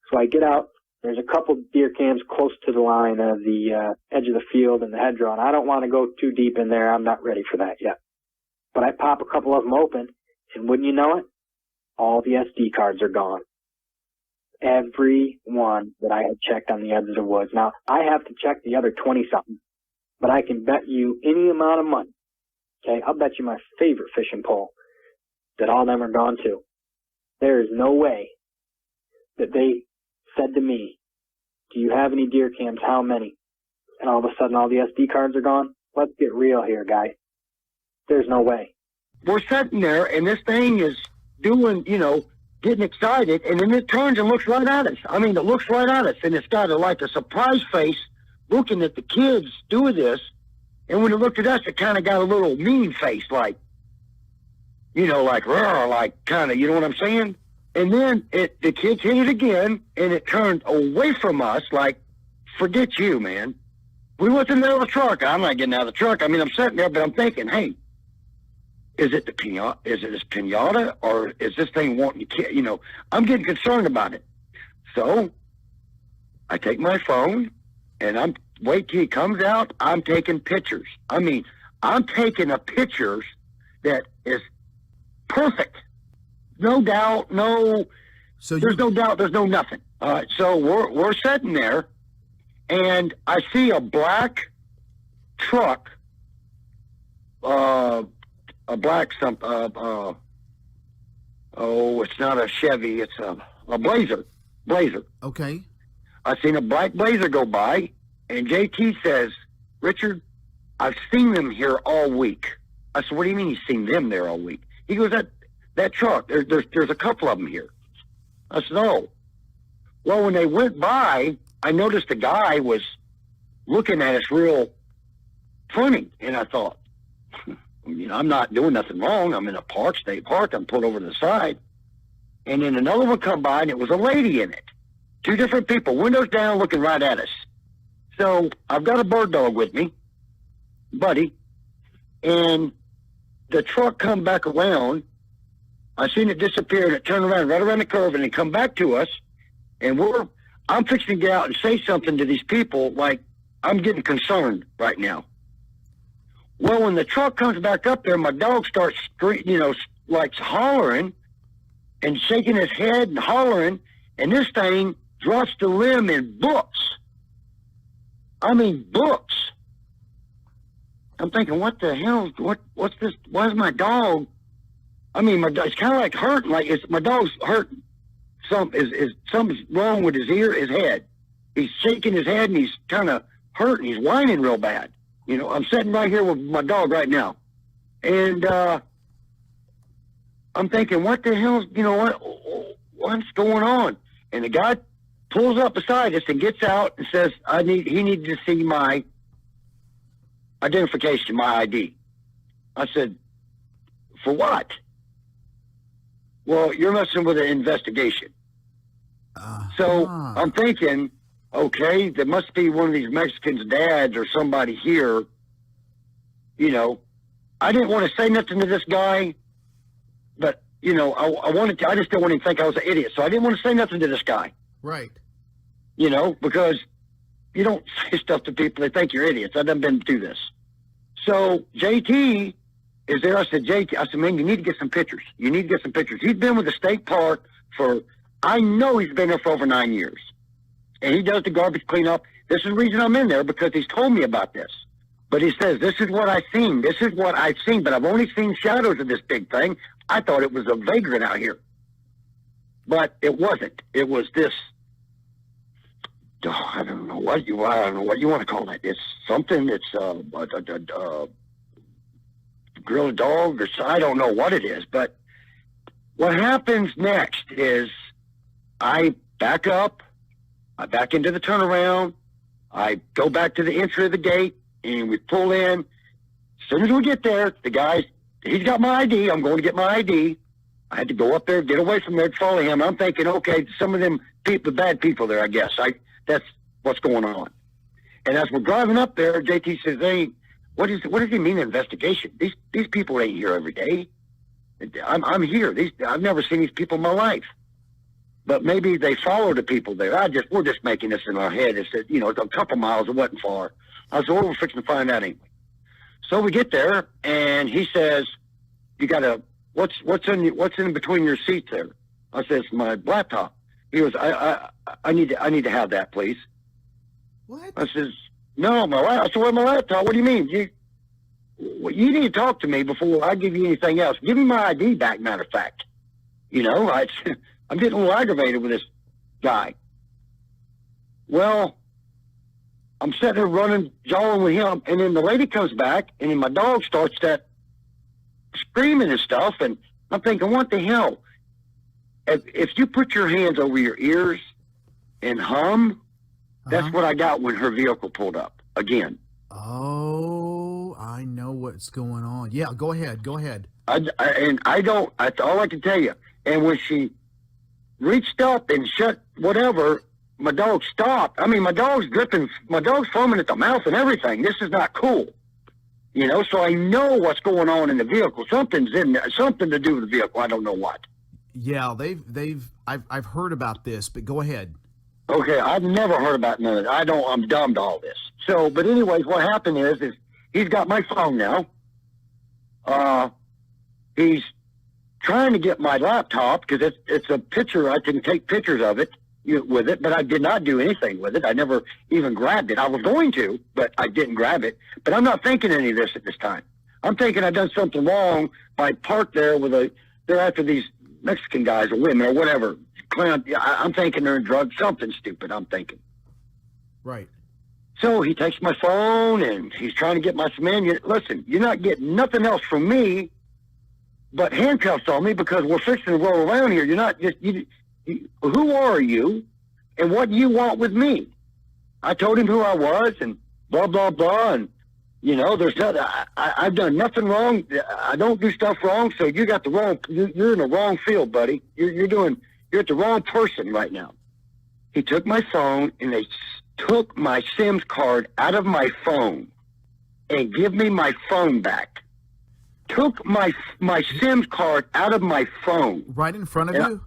So I get out. There's a couple deer cams close to the line of the edge of the field and the hedgerow, and I don't want to go too deep in there. I'm not ready for that yet. But I pop a couple of them open, and wouldn't you know it, all the SD cards are gone. Every one that I had checked on the edge of the woods. Now, I have to check the other 20-something, but I can bet you any amount of money, okay, I'll bet you my favorite fishing pole, that all of them are gone too. There is no way that they said to me, do you have any deer cams? How many? And all of a sudden all the SD cards are gone? Let's get real here, guys. There's no way.
We're sitting there, and this thing is doing, you know, getting excited, and then it turns and looks right at us. I mean, it looks right at us, and it's got like a surprise face looking at the kids doing this, and when it looked at us, it kind of got a little mean face, like, you know, like, kind of, you know what I'm saying? And then the kids hit it again, and it turned away from us like, forget you, man. We went to the middle of the truck. I'm not getting out of the truck. I mean, I'm sitting there, but I'm thinking, hey, is it the pinata? Is it this pinata, or is this thing wanting to kill? You know, I'm getting concerned about it. So I take my phone, and wait till he comes out. I'm taking pictures. I mean, I'm taking a pictures that is perfect. No doubt, no. So there's no doubt. There's no nothing. All right. So we're sitting there, and I see a black truck. A black oh, it's not a Chevy. It's a Blazer.
Okay.
I seen a black Blazer go by, and JT says, Richard, I've seen them here all week. I said, what do you mean you've seen them there all week? He goes, that truck, there's a couple of them here. I said, oh. Well, when they went by, I noticed the guy was looking at us real funny. And I thought, I'm not doing nothing wrong. I'm in a park, state park. I'm pulled over to the side. And then another one come by, and it was a lady in it. Two different people, windows down, looking right at us. So I've got a bird dog with me, Buddy, and the truck come back around. I seen it disappear, and it turned around right around the curve, and it come back to us. And I'm fixing to get out and say something to these people, like I'm getting concerned right now. Well, when the truck comes back up there, my dog starts like hollering and shaking his head and hollering, and this thing drops the limb and books. I mean, books. I'm thinking, what the hell? What's this? Why is my dog? I mean, it's kind of like hurting. Like my dog's hurting. Something's wrong with his head. He's shaking his head and he's kind of hurting. He's whining real bad. I'm sitting right here with my dog right now, and I'm thinking, what the hell? What's going on? And the guy pulls up beside us and gets out and says, he needed to see my identification, my ID. I said, for what? Well, you're messing with an investigation. So I'm thinking, okay, there must be one of these Mexicans' dads or somebody here. I didn't want to say nothing to this guy, but, I just didn't want him to think I was an idiot. So I didn't want to say nothing to this guy.
Right.
Because you don't say stuff to people that think you're idiots. I've done been through this. So JT is there. I said, man, you need to get some pictures. You need to get some pictures. He's been with the state park I know he's been there for over 9 years. And he does the garbage cleanup. This is the reason I'm in there, because he's told me about this. But he says, this is what I've seen. This is what I've seen, but I've only seen shadows of this big thing. I thought it was a vagrant out here. But it wasn't. It was this, I don't know what you want to call that. It's something. It's a grilled dog, or I don't know what it is. But what happens next is I back up, I back into the turnaround, I go back to the entry of the gate, and we pull in. As soon as we get there, the guy, he's got my ID. I'm going to get my ID. I had to go up there, get away from there, follow him. I'm thinking, okay, some of them people, the bad people there, I guess. That's what's going on. And as we're driving up there, JT says, hey, what does he mean investigation? These people ain't here every day. I'm here. I've never seen these people in my life. But maybe they follow the people there. We're just making this in our head. It's a couple miles. It wasn't far. I said, well, we're fixing to find out anyway. So we get there, and he says, you got to, what's in between your seats there? I says, my laptop. He goes, I need to have that, please.
What?
I says, no, I said, where's my laptop? What do you mean? You need to talk to me before I give you anything else. Give me my ID back, matter of fact. I'm getting a little aggravated with this guy. Well, I'm sitting there running, jawing with him, and then the lady comes back, and then my dog starts that screaming and stuff, and I'm thinking, what the hell? If you put your hands over your ears and hum, that's what I got when her vehicle pulled up again.
Oh, I know what's going on. Yeah, go ahead.
That's all I can tell you. And when she reached up and shut whatever, my dog stopped. I mean, my dog's dripping. My dog's foaming at the mouth and everything. This is not cool. So I know what's going on in the vehicle. Something's in there, something to do with the vehicle. I don't know what.
Yeah, I've heard about this, but go ahead.
Okay, I've never heard about none of it. I'm dumb to all this. So, but anyways, what happened is he's got my phone now. He's trying to get my laptop, because it's a picture. I can take pictures of it with it, but I did not do anything with it. I never even grabbed it. I was going to, but I didn't grab it. But I'm not thinking any of this at this time. I'm thinking I've done something wrong by parked there they're after these Mexican guys or women or whatever. I'm thinking they're in drugs, something stupid, I'm thinking.
Right.
So he takes my phone, and he's trying to get my man. Listen, you're not getting nothing else from me but handcuffs on me, because we're fixing to roll around here. You're not just, who are you, and what do you want with me? I told him who I was, and blah, blah, blah, and You know, there's not, I've done nothing wrong. I don't do stuff wrong. So you got the wrong, you're in the wrong field, buddy. You're at the wrong person right now. He took my phone and they took my SIM card out of my phone and give me my phone back. Took my SIM card out of my phone.
Right in front of you?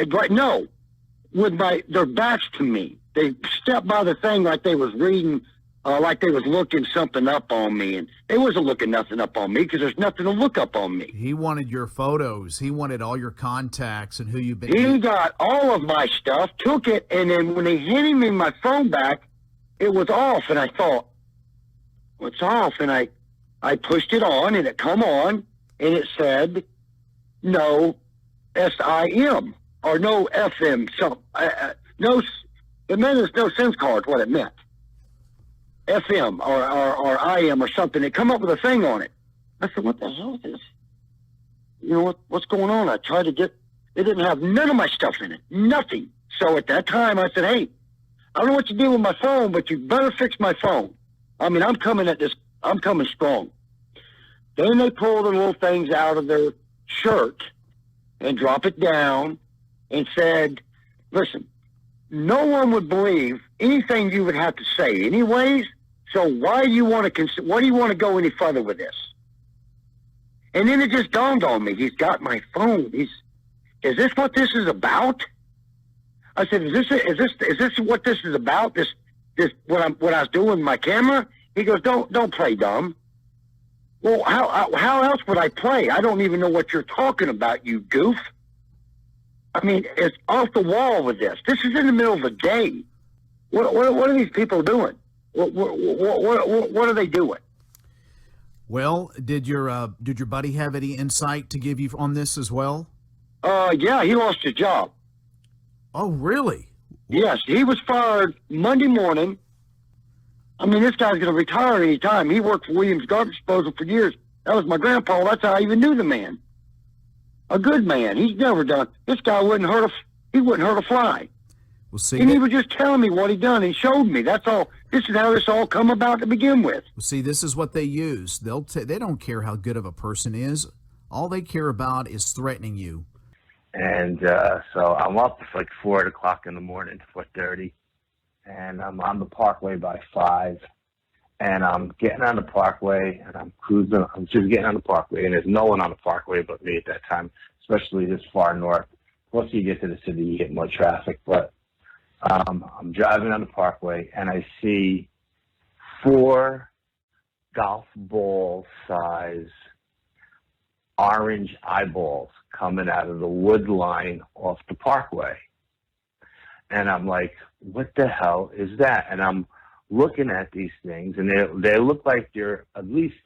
Right, no. With their backs to me. They stepped by the thing like they was reading, like they was looking something up on me, and they wasn't looking nothing up on me because there's nothing to look up on me.
He wanted your photos. He wanted all your contacts and who you've been.
He got all of my stuff, took it, and then when he handed me my phone back, it was off, and I thought, what's off? And I pushed it on, and it come on, and it said, no SIM, or no FM, no, it meant it's no SIM card, what it meant. FM or IM or something. They come up with a thing on it. I said, what the hell is this? You know, what's going on? I tried to get, they didn't have none of my stuff in it. Nothing. So at that time, I said, hey, I don't know what you do with my phone, but you better fix my phone. I mean, I'm coming strong. Then they pull the little things out of their shirt and drop it down and said, listen, no one would believe anything you would have to say anyways, so why do you want to go any further with this? And then it just dawned on me, he's got my phone. Is this what this is about? I said, is this what this is about? This what I was doing with my camera? He goes, don't play dumb. Well, how else would I play? I don't even know what you're talking about, you goof. I mean, it's off the wall with this. This is in the middle of the day. What are these people doing? What are they doing?
Well, did your buddy have any insight to give you on this as well?
Yeah, he lost his job.
Oh, really?
Yes, he was fired Monday morning. I mean, this guy's going to retire any time. He worked for Williams Garbage Disposal for years. That was my grandpa. That's how I even knew the man. A good man. He's never done. This guy wouldn't hurt a fly.
Well, see,
and he was just telling me what he done. He showed me. That's all. This is how this all come about to begin with.
Well, see, this is what they use. They don't care how good of a person is. All they care about is threatening you.
And so I'm up like 4 o'clock in the morning, 4:30, and I'm on the Parkway by 5. And I'm getting on the Parkway, and I'm cruising. I'm just getting on the Parkway, and there's no one on the Parkway but me at that time, especially this far north. Once you get to the city, you get more traffic. But I'm driving on the Parkway, and I see 4 golf ball size orange eyeballs coming out of the wood line off the Parkway. And I'm like, what the hell is that? And I'm looking at these things, and they look like they're at least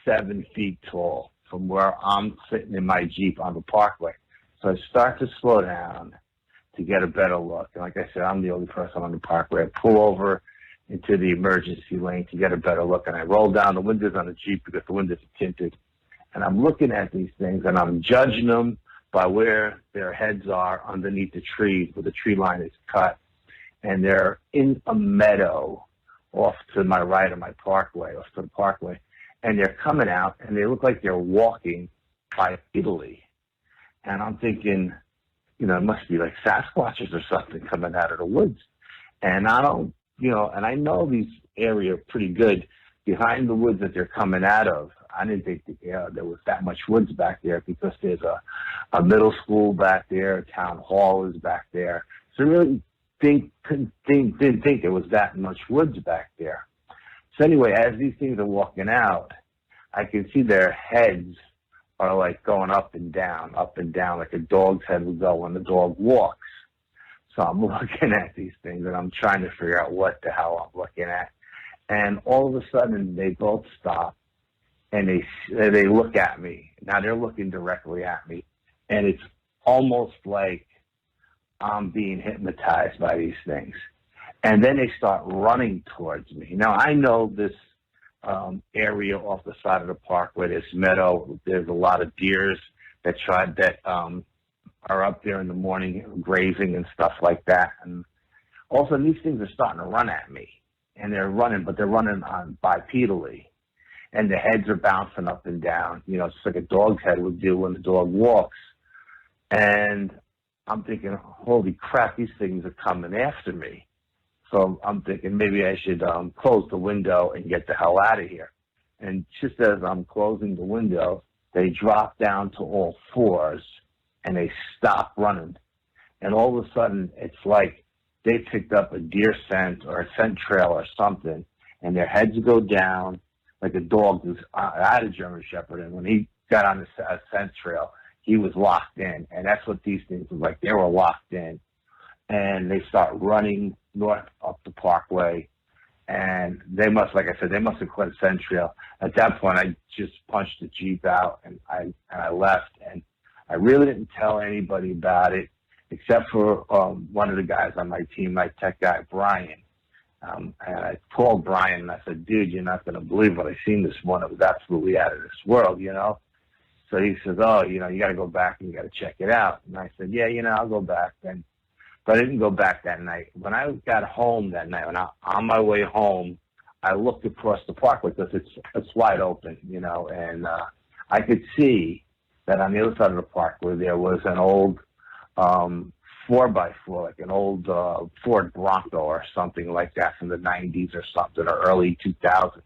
7 feet tall from where I'm sitting in my Jeep on the Parkway. So I start to slow down to get a better look. And like I said, I'm the only person on the Parkway. I pull over into the emergency lane to get a better look, and I roll down the windows on the Jeep because the windows are tinted. And I'm looking at these things, and I'm judging them by where their heads are underneath the trees, where the tree line is cut. And they're in a meadow off to my right of my Parkway, off to the Parkway. And they're coming out, and they look like they're walking by Italy. And I'm thinking, you know, it must be like Sasquatches or something coming out of the woods. And I don't, you know, and I know these area pretty good behind the woods that they're coming out of. I didn't think that, there was that much woods back there because there's a middle school back there, a town hall is back there. So I really didn't think there was that much woods back there. So anyway, as these things are walking out, I can see their heads are like going up and down, like a dog's head would go when the dog walks. So I'm looking at these things, and I'm trying to figure out what the hell I'm looking at. And all of a sudden, they both stop, and they look at me. Now they're looking directly at me, and it's almost like I'm being hypnotized by these things. And then they start running towards me. Now I know this area off the side of the park where there's meadow. There's a lot of deers that are up there in the morning grazing and stuff like that. And also these things are starting to run at me. and they're running, but they're running on bipedally, and the heads are bouncing up and down. You know, it's like a dog's head would do when the dog walks. And I'm thinking, holy crap, these things are coming after me. So I'm thinking maybe I should close the window and get the hell out of here. And just as I'm closing the window, they drop down to all fours and they stop running. And all of a sudden, it's like they picked up a deer scent or a scent trail or something, and their heads go down like a dog. I had a German Shepherd, and when he got on the scent trail, he was locked in. And that's what these things were like. They were locked in. And they start running north up the parkway. And they must, like I said, they must have caught a scent trail. At that point, I just punched the Jeep out, and I left. And I really didn't tell anybody about it, except for one of the guys on my team, my tech guy, Brian. And I called Brian, and I said, dude, you're not going to believe what I seen this morning. It was absolutely out of this world, you know. So he says, oh, you know, you got to go back and you got to check it out. And I said, yeah, you know, I'll go back. But I didn't go back that night. When I got home that night, on my way home, I looked across the parkway because it's wide open, you know, and I could see that on the other side of the parkway there was an old 4x4, like an old Ford Bronco or something like that from the 90s or something, or early 2000s,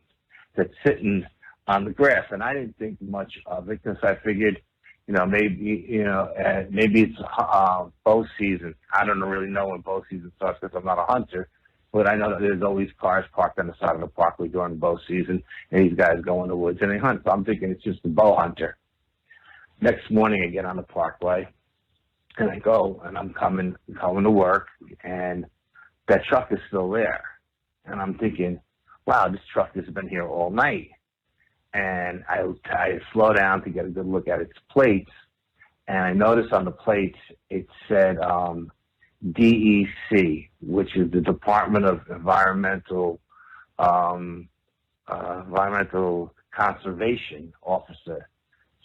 that's sitting on the grass. And I didn't think much of it because I figured, you know, maybe it's bow season. I don't really know when bow season starts because I'm not a hunter, but I know that there's always cars parked on the side of the parkway during bow season, and these guys go in the woods and they hunt. So I'm thinking it's just a bow hunter. Next morning, I get on the parkway, and I go, and I'm coming to work, and that truck is still there. And I'm thinking, wow, this truck has been here all night. And I slow down to get a good look at its plates, and I noticed on the plates it said DEC, which is the Department of Environmental Conservation Officer.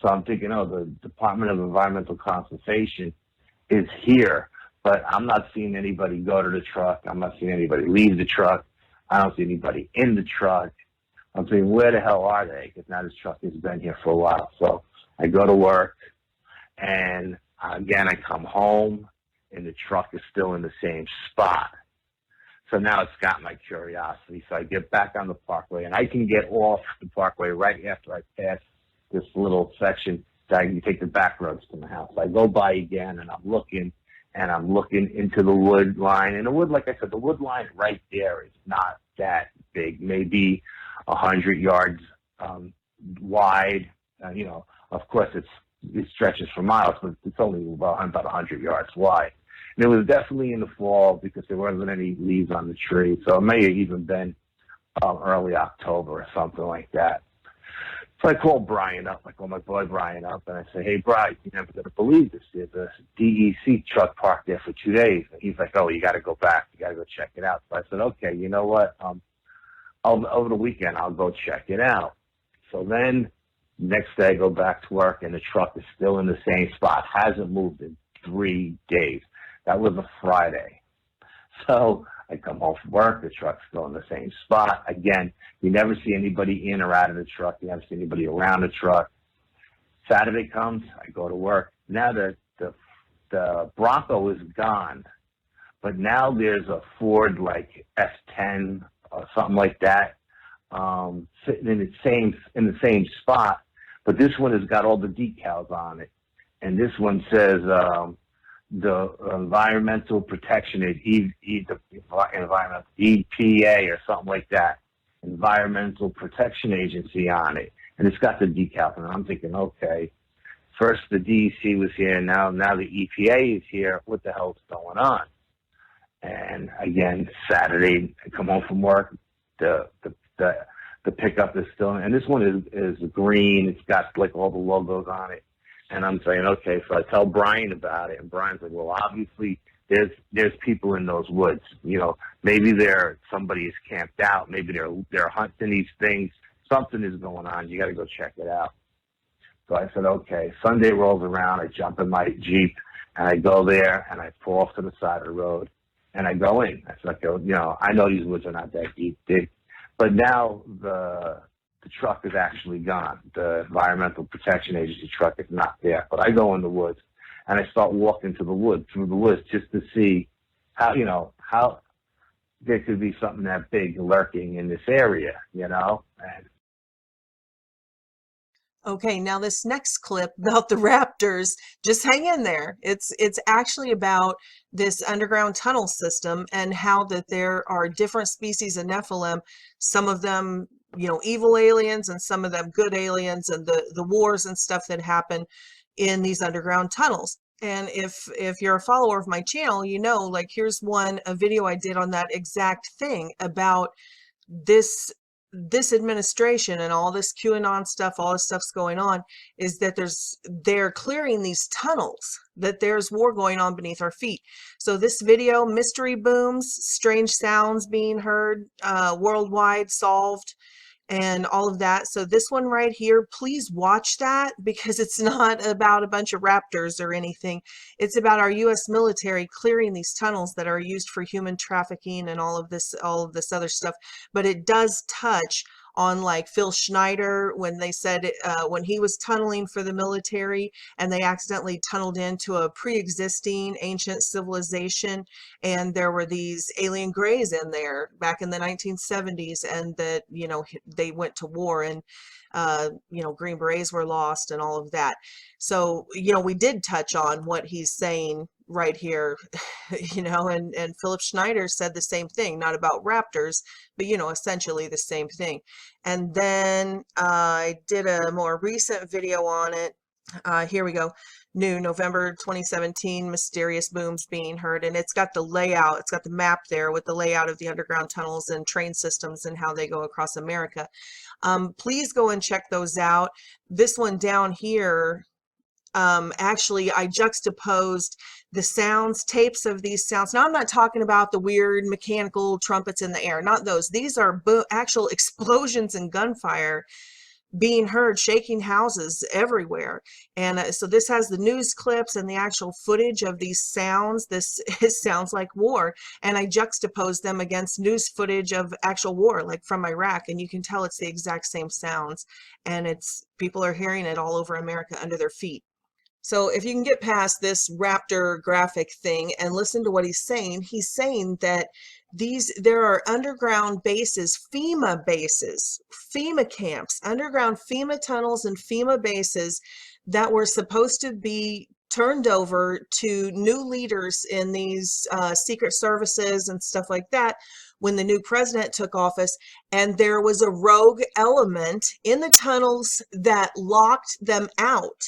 So I'm thinking, oh, the Department of Environmental Conservation is here, but I'm not seeing anybody go to the truck. I'm not seeing anybody leave the truck. I don't see anybody in the truck. I'm saying, where the hell are they? Because now this truck has been here for a while. So I go to work, and again, I come home, and the truck is still in the same spot. So now it's got my curiosity. So I get back on the parkway, and I can get off the parkway right after I pass this little section that I can take the back roads to my house. So I go by again, and I'm looking into the wood line. And the wood, like I said, the wood line right there is not that big, maybe 100 yards wide. You know, of course, it stretches for miles, but it's only about 100 yards wide. And it was definitely in the fall because there wasn't any leaves on the tree, so it may have even been early October or something like that. So I called Brian up. I called my boy Brian up, and I said, hey, Brian, you're never going to believe this. There's a DEC truck parked there for 2 days. And he's like, oh, you got to go back. You got to go check it out. So I said, okay, you know what? Over the weekend, I'll go check it out. So then next day I go back to work, and the truck is still in the same spot. Hasn't moved in 3 days. That was a Friday. So I come home from work. The truck's still in the same spot. Again, you never see anybody in or out of the truck. You never see anybody around the truck. Saturday comes. I go to work. Now the Bronco is gone, but now there's a Ford like S10 or something like that, sitting in the same spot, but this one has got all the decals on it, and this one says the Environmental Protection Environmental EPA or something like that, Environmental Protection Agency on it, and it's got the decals. And I'm thinking, okay, first the DEC was here, now the EPA is here. What the hell's going on? And again, Saturday, I come home from work, the pickup is still, and this one is green. It's got like all the logos on it. And I'm saying, okay, so I tell Brian about it, and Brian's like, well, obviously there's people in those woods. You know, maybe somebody is camped out. Maybe they're hunting these things. Something is going on. You got to go check it out. So I said, okay. Sunday rolls around. I jump in my Jeep, and I go there, and I pull off to the side of the road. And I go in. I like, I know these woods are not that deep, but now the truck is actually gone. The Environmental Protection Agency truck is not there. But I go in the woods, and I start walking through the woods just to see how there could be something that big lurking in this area, And
Okay, now this next clip about the raptors, just hang in there. It's actually about this underground tunnel system and how that there are different species of Nephilim, some of them, evil aliens and some of them good aliens, and the wars and stuff that happen in these underground tunnels. And if you're a follower of my channel, like here's a video I did on that exact thing about this administration and all this QAnon stuff, all this stuff's going on, is that they're clearing these tunnels, that there's war going on beneath our feet. So this video, mystery booms, strange sounds being heard, worldwide solved, and all of that. So this one right here, please watch that, because it's not about a bunch of raptors or anything. It's about our U.S. military clearing these tunnels that are used for human trafficking and all of this other stuff. But it does touch on like Phil Schneider, when they said when he was tunneling for the military and they accidentally tunneled into a pre-existing ancient civilization, and there were these alien greys in there back in the 1970s, and that they went to war, and Green Berets were lost and all of that. So we did touch on what he's saying right here, and Philip Schneider said the same thing, not about raptors, but essentially the same thing. And then I did a more recent video on it. Here we go. New November 2017, mysterious booms being heard, and it's got the layout, it's got the map there with the layout of the underground tunnels and train systems and how they go across America. Please go and check those out. This one down here, actually I juxtaposed the tapes of these sounds. Now I'm not talking about the weird mechanical trumpets in the air, not those. These are actual explosions and gunfire being heard, shaking houses everywhere. And so this has the news clips and the actual footage of these sounds. It sounds like war, and I juxtaposed them against news footage of actual war, like from Iraq, and you can tell it's the exact same sounds, and people are hearing it all over America under their feet. So if you can get past this raptor graphic thing and listen to what he's saying that there are underground bases, FEMA camps, underground FEMA tunnels and FEMA bases that were supposed to be turned over to new leaders in these secret services and stuff like that when the new president took office, and there was a rogue element in the tunnels that locked them out.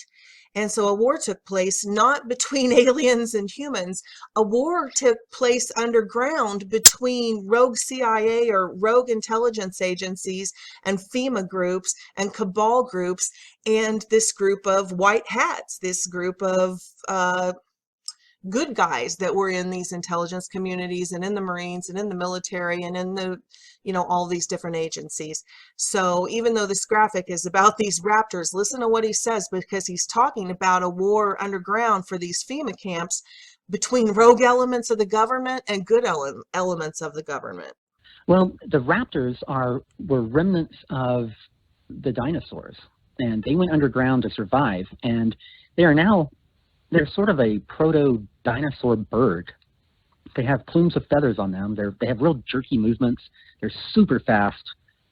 And so a war took place, not between aliens and humans. A war took place underground between rogue CIA or rogue intelligence agencies and FEMA groups and cabal groups and this group of white hats, this group of good guys that were in these intelligence communities and in the Marines and in the military and in the, all these different agencies. So even though this graphic is about these raptors, listen to what he says, because he's talking about a war underground for these FEMA camps between rogue elements of the government and good elements of the government.
Well, the raptors were remnants of the dinosaurs, and they went underground to survive, and they're sort of a proto-dinosaur bird. They have plumes of feathers on them. They have real jerky movements. They're super fast,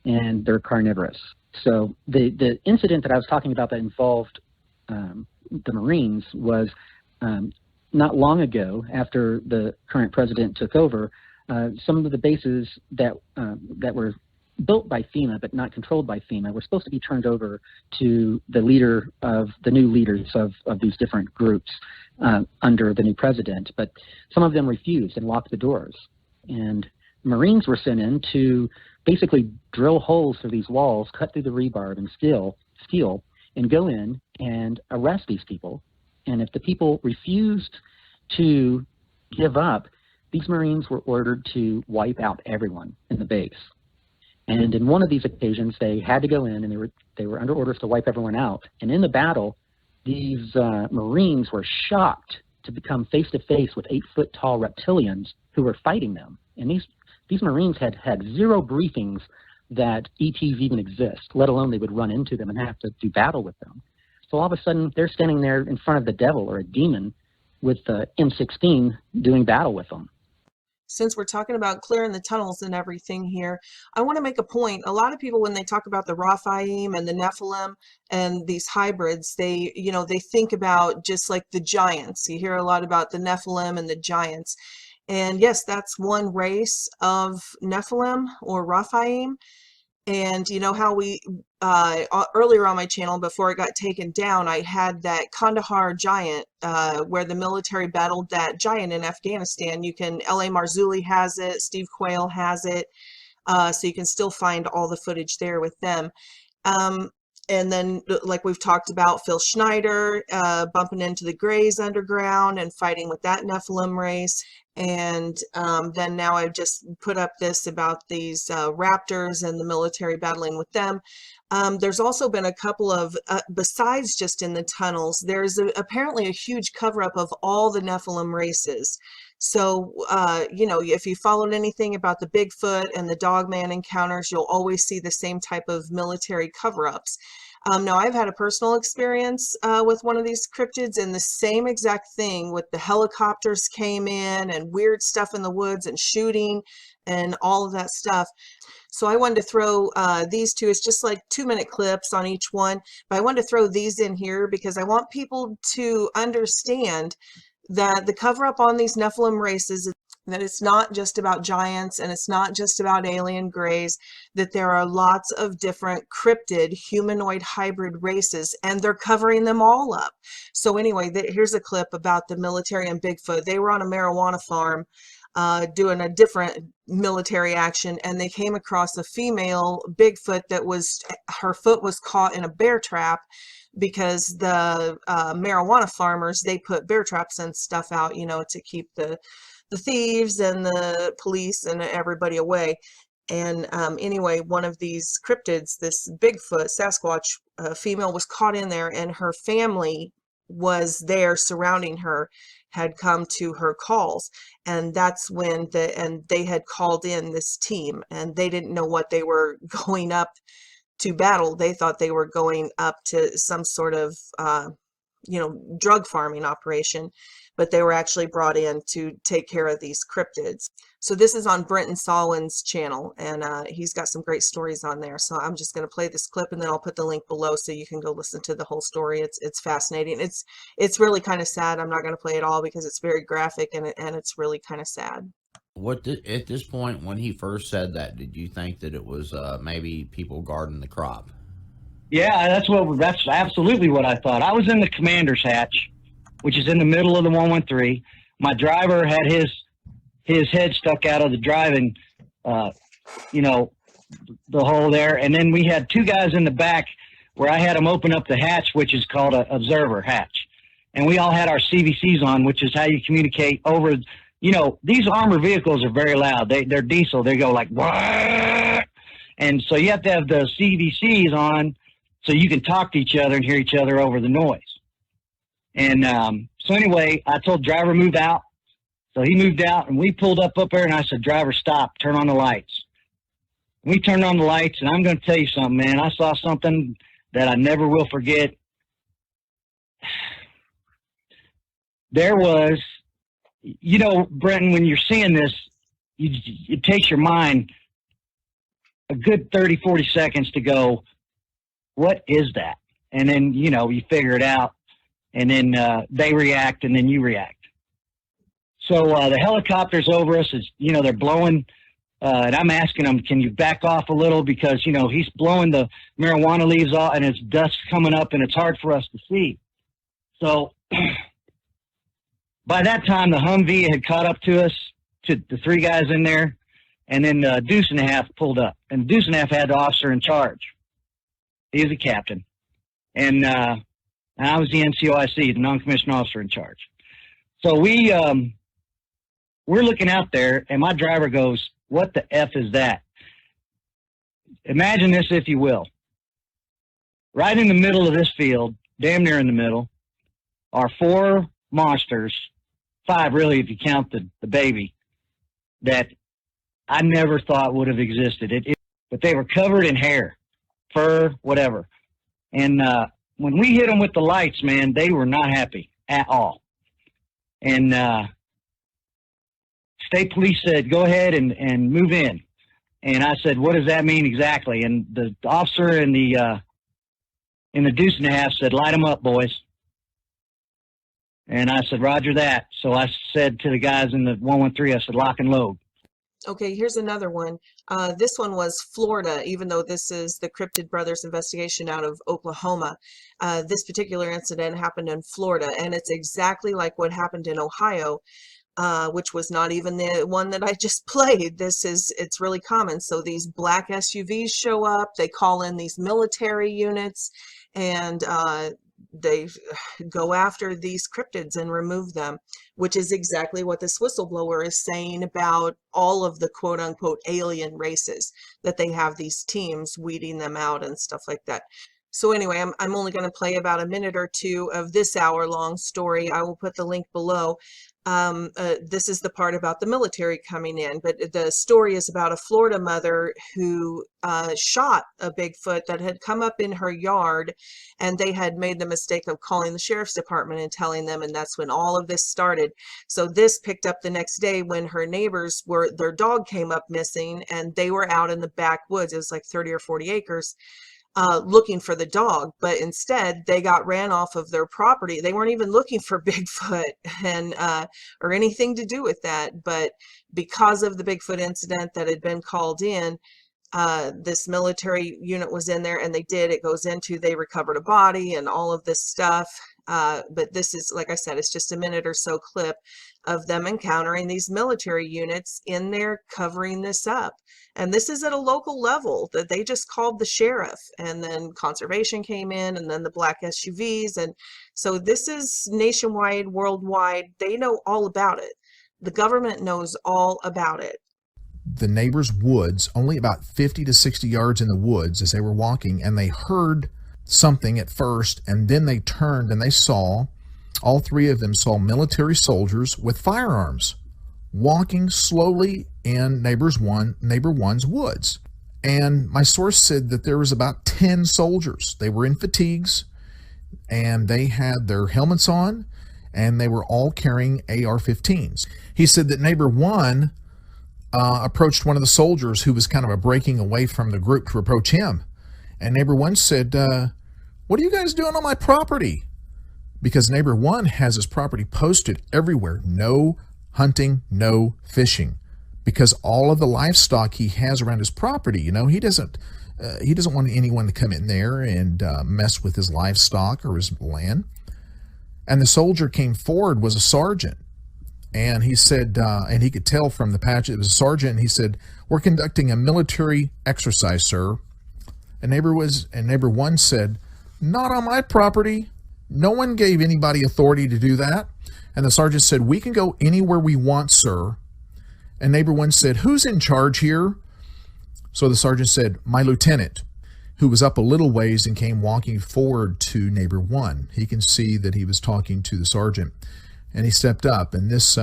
and they're carnivorous. So the incident that I was talking about that involved the Marines was not long ago, after the current president took over. Some of the bases that were built by FEMA but not controlled by FEMA were supposed to be turned over to the new leaders of these different groups under the new president, but some of them refused and locked the doors, and Marines were sent in to basically drill holes through these walls, cut through the rebar and steel, and go in and arrest these people. And if the people refused to give up, these Marines were ordered to wipe out everyone in the base. And in one of these occasions, they had to go in, and they were under orders to wipe everyone out. And in the battle, these Marines were shocked to become face-to-face with 8-foot tall reptilians who were fighting them. And these Marines had zero briefings that ETs even exist, let alone they would run into them and have to do battle with them. So all of a sudden, they're standing there in front of the devil or a demon with the M16 doing battle with them.
Since we're talking about clearing the tunnels and everything here, I want to make a point. A lot of people, when they talk about the Raphaim and the Nephilim and these hybrids, they think about just like the giants. You hear a lot about the Nephilim and the giants. And yes, that's one race of Nephilim or Raphaim. And you know how we, earlier on my channel, before it got taken down, I had that Kandahar giant, where the military battled that giant in Afghanistan. L.A. Marzulli has it, Steve Quayle has it, so you can still find all the footage there with them. And then, like we've talked about, Phil Schneider bumping into the Greys underground and fighting with that Nephilim race. And then now I've just put up this about these raptors and the military battling with them. There's also been a couple of, besides just in the tunnels, there's apparently a huge cover-up of all the Nephilim races. So, if you followed anything about the Bigfoot and the Dogman encounters, you'll always see the same type of military cover-ups. Now, I've had a personal experience with one of these cryptids, and the same exact thing with the helicopters came in and weird stuff in the woods and shooting and all of that stuff. So I wanted to throw these two. It's just like 2-minute clips on each one, but I wanted to throw these in here because I want people to understand that the cover-up on these Nephilim races, that it's not just about giants and it's not just about alien greys, that there are lots of different cryptid humanoid hybrid races, and they're covering them all up. So anyway, here's a clip about the military and Bigfoot. They were on a marijuana farm doing a different military action, and they came across a female Bigfoot that her foot was caught in a bear trap, because the marijuana farmers, they put bear traps and stuff out, to keep the thieves and the police and everybody away. And anyway, one of these cryptids, this Bigfoot, Sasquatch female, was caught in there, and her family was there surrounding her, had come to her calls. And that's when they had called in this team, and they didn't know what they were going up to battle. They thought they were going up to some sort of, drug farming operation, but they were actually brought in to take care of these cryptids. So this is on Brenton Solwin's channel, and he's got some great stories on there. So I'm just going to play this clip, and then I'll put the link below so you can go listen to the whole story. It's fascinating. It's really kind of sad. I'm not going to play it all because it's very graphic, and it's really kind of sad.
At this point, when he first said that, did you think that it was maybe people guarding the crop?
Yeah, that's absolutely what I thought. I was in the commander's hatch, which is in the middle of the 113. My driver had his head stuck out of the driving, the hole there. And then we had 2 guys in the back where I had them open up the hatch, which is called an observer hatch. And we all had our CVCs on, which is how you communicate over. These armored vehicles are very loud. They're diesel. They go like, wah! And so you have to have the CVCs on so you can talk to each other and hear each other over the noise. And so anyway, I told driver move out. So he moved out, and we pulled up there, and I said, driver, stop, turn on the lights. We turned on the lights, and I'm going to tell you something, man. I saw something that I never will forget. There was, Brenton, when you're seeing this, it takes your mind a good 30, 40 seconds to go, what is that? And then, you figure it out, and then they react, and then you react. So the helicopter's over us, they're blowing, and I'm asking them, can you back off a little? Because, he's blowing the marijuana leaves off, and it's dust coming up, and it's hard for us to see. So by that time, the Humvee had caught up to us, to the 3 guys in there, and then Deuce and a Half pulled up. And Deuce and a Half had the officer in charge. He was a captain. And I was the NCOIC, the non-commissioned officer in charge. So we're looking out there, and my driver goes, what the F is that? Imagine this, if you will. Right in the middle of this field, damn near in the middle, are 4
monsters, 5 really if you count the baby, that I never thought would have existed. But they were covered in hair, fur, whatever. And when we hit them with the lights, man, they were not happy at all. And state police said, go ahead and move in. And I said, what does that mean exactly? And the officer in the deuce and a half said, light them up, boys. And I said, roger that. So I said to the guys in the 113, I said, lock and load.
Okay, here's another one. This one was Florida, even though this is the Cryptid Brothers investigation out of Oklahoma. This particular incident happened in Florida, and it's exactly like what happened in Ohio, which was not even the one that I just played. It's really common. So these black SUVs show up, they call in these military units, and they go after these cryptids and remove them, which is exactly what this whistleblower is saying about all of the quote unquote alien races, that they have these teams weeding them out and stuff like that. So anyway, I'm only going to play about a minute or two of this hour-long story. I will put the link below. This is the part about the military coming in, but the story is about a Florida mother who shot a Bigfoot that had come up in her yard, and they had made the mistake of calling the sheriff's department and telling them, and that's when all of this started. So this picked up the next day when her neighbors their dog came up missing, and they were out in the backwoods. It was like 30 or 40 acres. Looking for the dog, but instead they got ran off of their property. They weren't even looking for Bigfoot and or anything to do with that, but because of the Bigfoot incident that had been called in, this military unit was in there, and it goes into, they recovered a body and all of this stuff. But this is, like I said, it's just a minute or so clip of them encountering these military units in there covering this up. And this is at a local level, that they just called the sheriff, and then conservation came in, and then the black SUVs. And so this is nationwide, worldwide. They know all about it. The government knows all about it.
The neighbor's woods, only about 50 to 60 yards in the woods as they were walking, and they heard something at first, and then they turned and they saw, all 3 of them saw military soldiers with firearms walking slowly in neighbor one's woods. And my source said that there was about 10 soldiers. They were in fatigues, and they had their helmets on, and they were all carrying AR-15s. He said that neighbor one approached one of the soldiers who was kind of breaking away from the group to approach him. And neighbor one said, what are you guys doing on my property? Because neighbor one has his property posted everywhere. No hunting, no fishing. Because all of the livestock he has around his property, he doesn't want anyone to come in there and mess with his livestock or his land. And the soldier came forward, was a sergeant. And he said, and he could tell from the patch, it was a sergeant, and he said, we're conducting a military exercise, sir. And neighbor one said, not on my property. No one gave anybody authority to do that. And the sergeant said, we can go anywhere we want, sir. And neighbor one said, who's in charge here? So the sergeant said, my lieutenant, who was up a little ways and came walking forward to neighbor one. He can see that he was talking to the sergeant. And he stepped up, and this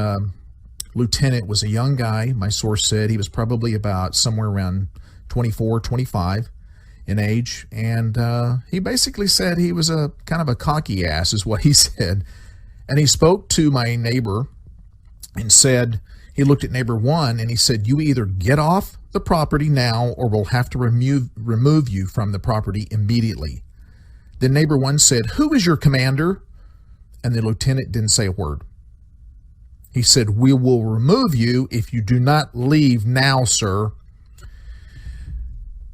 lieutenant was a young guy. My source said he was probably about somewhere around 24, 25 in age. And he basically said he was a kind of a cocky ass, is what he said. And he spoke to my neighbor and said, he looked at neighbor one and he said, you either get off the property now or we'll have to remove you from the property immediately. Then neighbor one said, who is your commander? And the lieutenant didn't say a word. He said, we will remove you if you do not leave now, sir.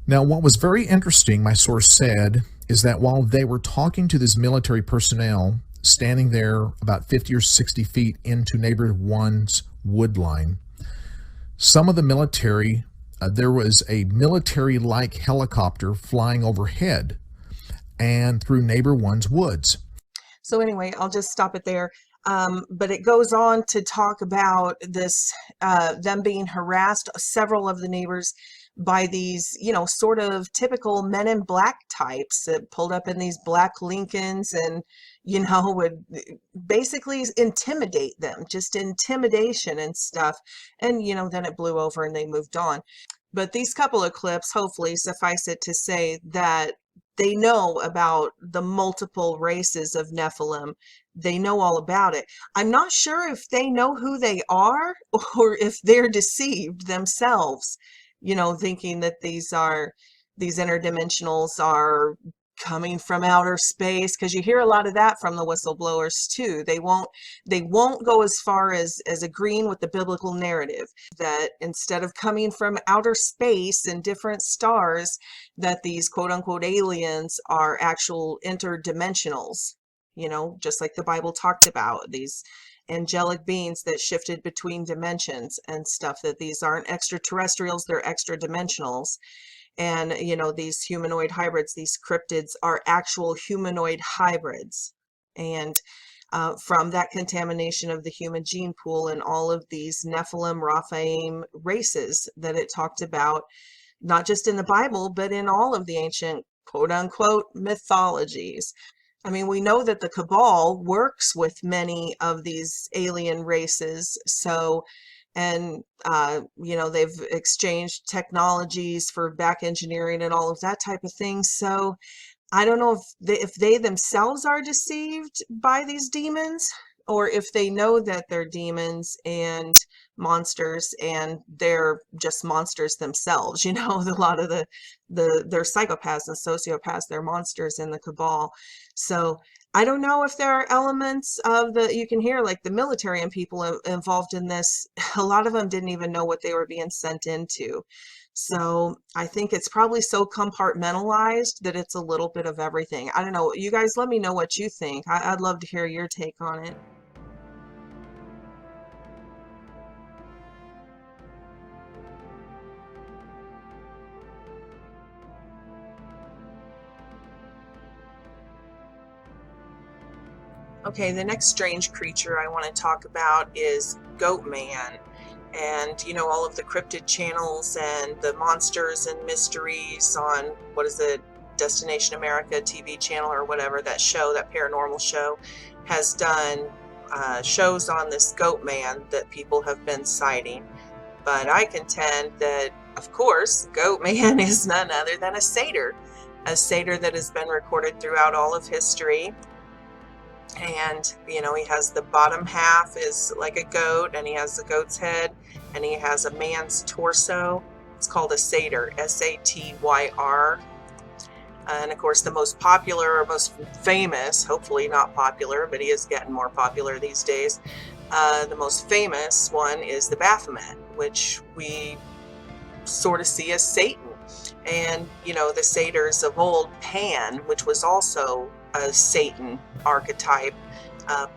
Now, what was very interesting, my source said, is that while they were talking to this military personnel standing there about 50 or 60 feet into neighbor one's wood line, some of the military, there was a military-like helicopter flying overhead and through neighbor one's woods.
So anyway, I'll just stop it there. But it goes on to talk about this, them being harassed. Several of the neighbors by these, sort of typical Men in Black types that pulled up in these black Lincolns and, would basically intimidate them, just intimidation and stuff. And, then it blew over and they moved on. But these couple of clips, hopefully suffice it to say that they know about the multiple races of Nephilim. They know all about it. I'm not sure if they know who they are or if they're deceived themselves, thinking that these interdimensionals are coming from outer space, because you hear a lot of that from the whistleblowers too. They won't go as far as agreeing with the biblical narrative that instead of coming from outer space and different stars, that these quote unquote aliens are actual interdimensionals, just like the Bible talked about, these angelic beings that shifted between dimensions and stuff, that these aren't extraterrestrials, they're extra dimensionals. And, these humanoid hybrids, these cryptids, are actual humanoid hybrids. And from that contamination of the human gene pool and all of these Nephilim, Raphaim races that it talked about, not just in the Bible, but in all of the ancient quote unquote mythologies. I mean, we know that the Cabal works with many of these alien races. So, and, they've exchanged technologies for back engineering and all of that type of thing. So I don't know if they themselves are deceived by these demons, or if they know that they're demons and monsters and they're just monsters themselves. A lot of they're psychopaths and sociopaths, they're monsters in the Cabal. So I don't know if there are elements of you can hear like the military and people involved in this. A lot of them didn't even know what they were being sent into. So I think it's probably so compartmentalized that it's a little bit of everything. I don't know. You guys let me know what you think. I'd love to hear your take on it. Okay, the next strange creature I want to talk about is Goat Man. And, all of the cryptid channels and the monsters and mysteries on, what is it, Destination America TV channel or whatever, that show, that paranormal show, has done shows on this Goat Man that people have been citing. But I contend that, of course, Goat Man is none other than a satyr that has been recorded throughout all of history. And, he has the bottom half is like a goat, and he has the goat's head, and he has a man's torso. It's called a satyr, S-A-T-Y-R. And of course, the most popular or most famous, hopefully not popular, but he is getting more popular these days. The most famous one is the Baphomet, which we sort of see as Satan. And, the satyrs of old, Pan, which was also a Satan archetype.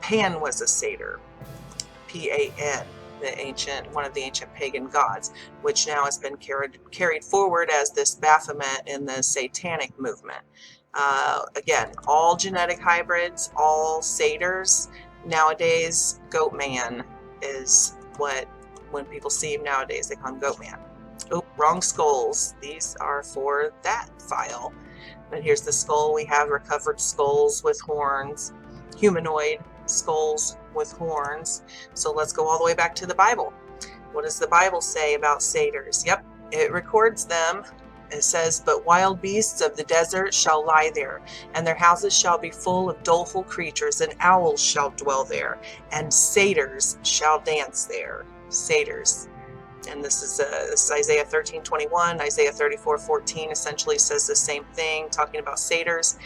Pan was a satyr, P-A-N, one of the ancient pagan gods, which now has been carried forward as this Baphomet in the satanic movement. Again, all genetic hybrids, all satyrs. Nowadays, Goat Man is what, when people see him nowadays, they call him Goat Man. Oh, wrong skulls. These are for that file. And here's the skull. We have recovered skulls with horns, humanoid skulls with horns. So let's go all the way back to the Bible. What does the Bible say about satyrs? Yep, it records them. It says, "But wild beasts of the desert shall lie there, and their houses shall be full of doleful creatures, and owls shall dwell there, and satyrs shall dance there." Satyrs. And this is Isaiah 13:21, Isaiah 34:14 essentially says the same thing, talking about satyrs.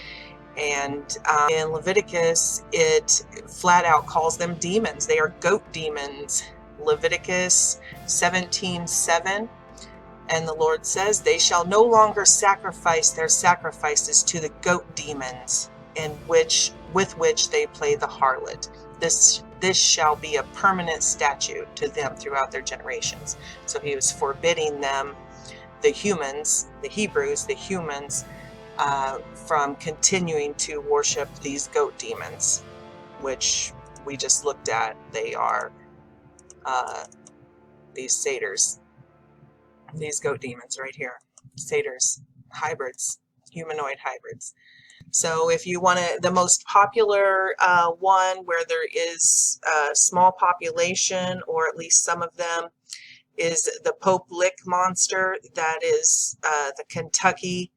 And in Leviticus, it flat out calls them demons. They are goat demons. Leviticus 17:7. And the Lord says, "They shall no longer sacrifice their sacrifices to the goat demons, with which they play the harlot. This shall be a permanent statute to them throughout their generations." So he was forbidding them, the humans, the Hebrews, the humans, from continuing to worship these goat demons, which we just looked at. They are these satyrs. These goat demons right here, satyrs, hybrids, humanoid hybrids. So if you want to, the most popular one where there is a small population, or at least some of them, is the Pope Lick monster. That is the Kentucky.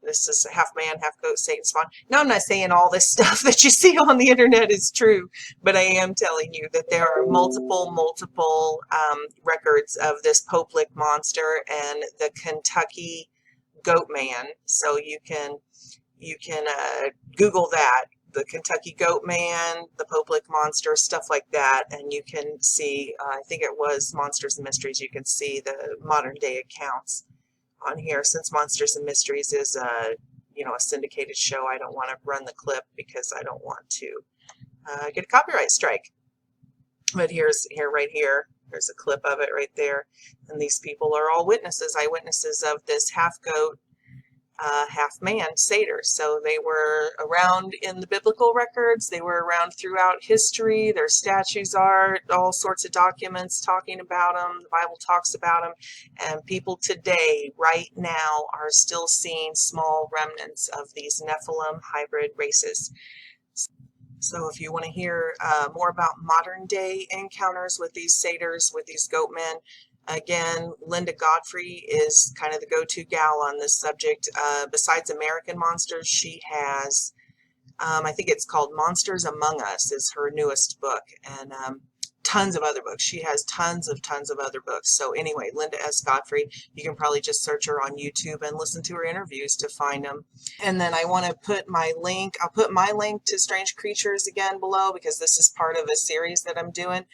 This is half man, half goat, Satan spawn. Now, I'm not saying all this stuff that you see on the internet is true, but I am telling you that there are multiple records of this Pope Lick monster and the Kentucky goat man. So you can Google that, the Kentucky goat man, the Pope Lick monster, stuff like that, and you can see, I think it was Monsters and Mysteries, you can see the modern day accounts on here. Since Monsters and Mysteries is a syndicated show, I don't want to run the clip because I don't want to get a copyright strike. But right here, there's a clip of it right there, and these people are all eyewitnesses of this half goat, half man satyr. So they were around in the biblical records, they were around throughout history, their statues are, all sorts of documents talking about them, the Bible talks about them, and people today, right now, are still seeing small remnants of these Nephilim hybrid races. So if you want to hear more about modern day encounters with these satyrs, with these goat men, again, Linda Godfrey is kind of the go-to gal on this subject. Besides American Monsters, she has, I think it's called Monsters Among Us is her newest book, and tons of other books. She has tons of other books. So anyway, Linda S. Godfrey, you can probably just search her on YouTube and listen to her interviews to find them. And then I want to put my link, I'll put my link to Strange Creatures again below, because this is part of a series that I'm doing.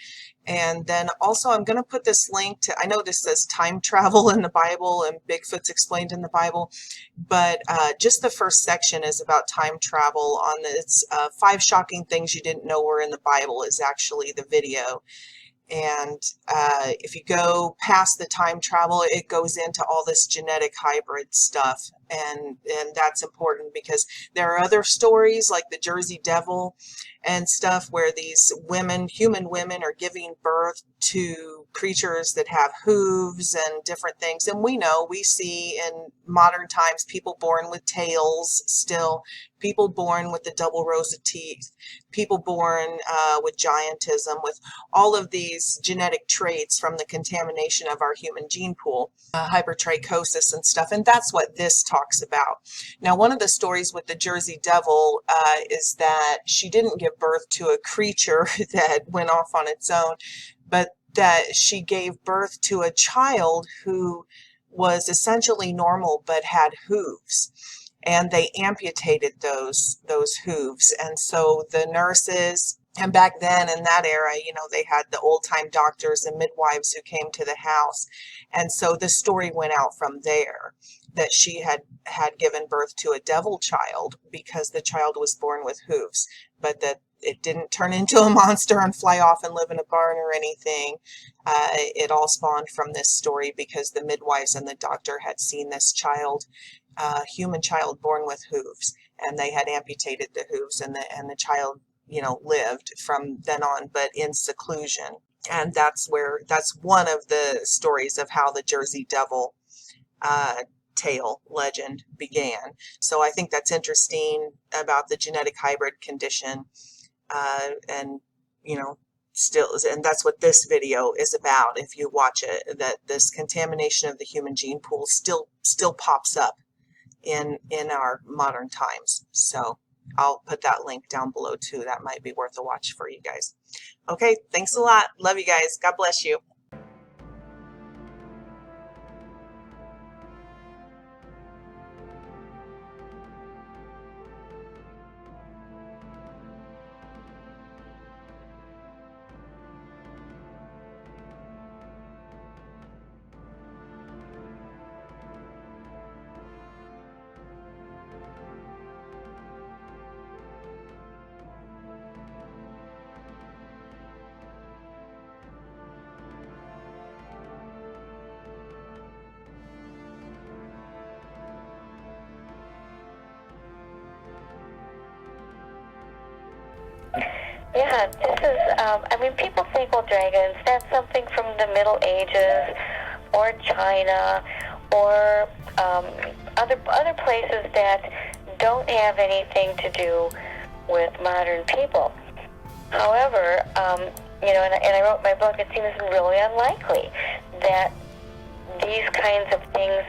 And then also I'm going to put this link to, I know this says time travel in the Bible and Bigfoot's explained in the Bible, but just the first section is about time travel on this 5 shocking things you didn't know were in the Bible is actually the video. And if you go past the time travel, it goes into all this genetic hybrid stuff. And that's important because there are other stories like the Jersey Devil and stuff where these women, human women, are giving birth to creatures that have hooves and different things. And we see in modern times people born with tails still, people born with the double rows of teeth, people born with giantism, with all of these genetic traits from the contamination of our human gene pool, hypertrichosis and stuff. And that's what this talks about. Now, one of the stories with the Jersey Devil is that she didn't give birth to a creature that went off on its own, but that she gave birth to a child who was essentially normal but had hooves. And they amputated those hooves. And so the nurses, and back then in that era, they had the old time doctors and midwives who came to the house. And so the story went out from there that she had given birth to a devil child because the child was born with hooves, but that it didn't turn into a monster and fly off and live in a barn or anything. It all spawned from this story because the midwives and the doctor had seen this child, human child born with hooves, and they had amputated the hooves, and the child, lived from then on, but in seclusion. And that's one of the stories of how the Jersey Devil tale legend began. So I think that's interesting about the genetic hybrid condition, and that's what this video is about. If you watch it, that this contamination of the human gene pool still pops up in our modern times. So I'll put that link down below too. That might be worth a watch for you guys. Okay, thanks a lot. Love you guys. God bless you.
Yeah, this is, people think, well, dragons, that's something from the Middle Ages, or China or other places that don't have anything to do with modern people. However, and I wrote my book, it seems really unlikely that these kinds of things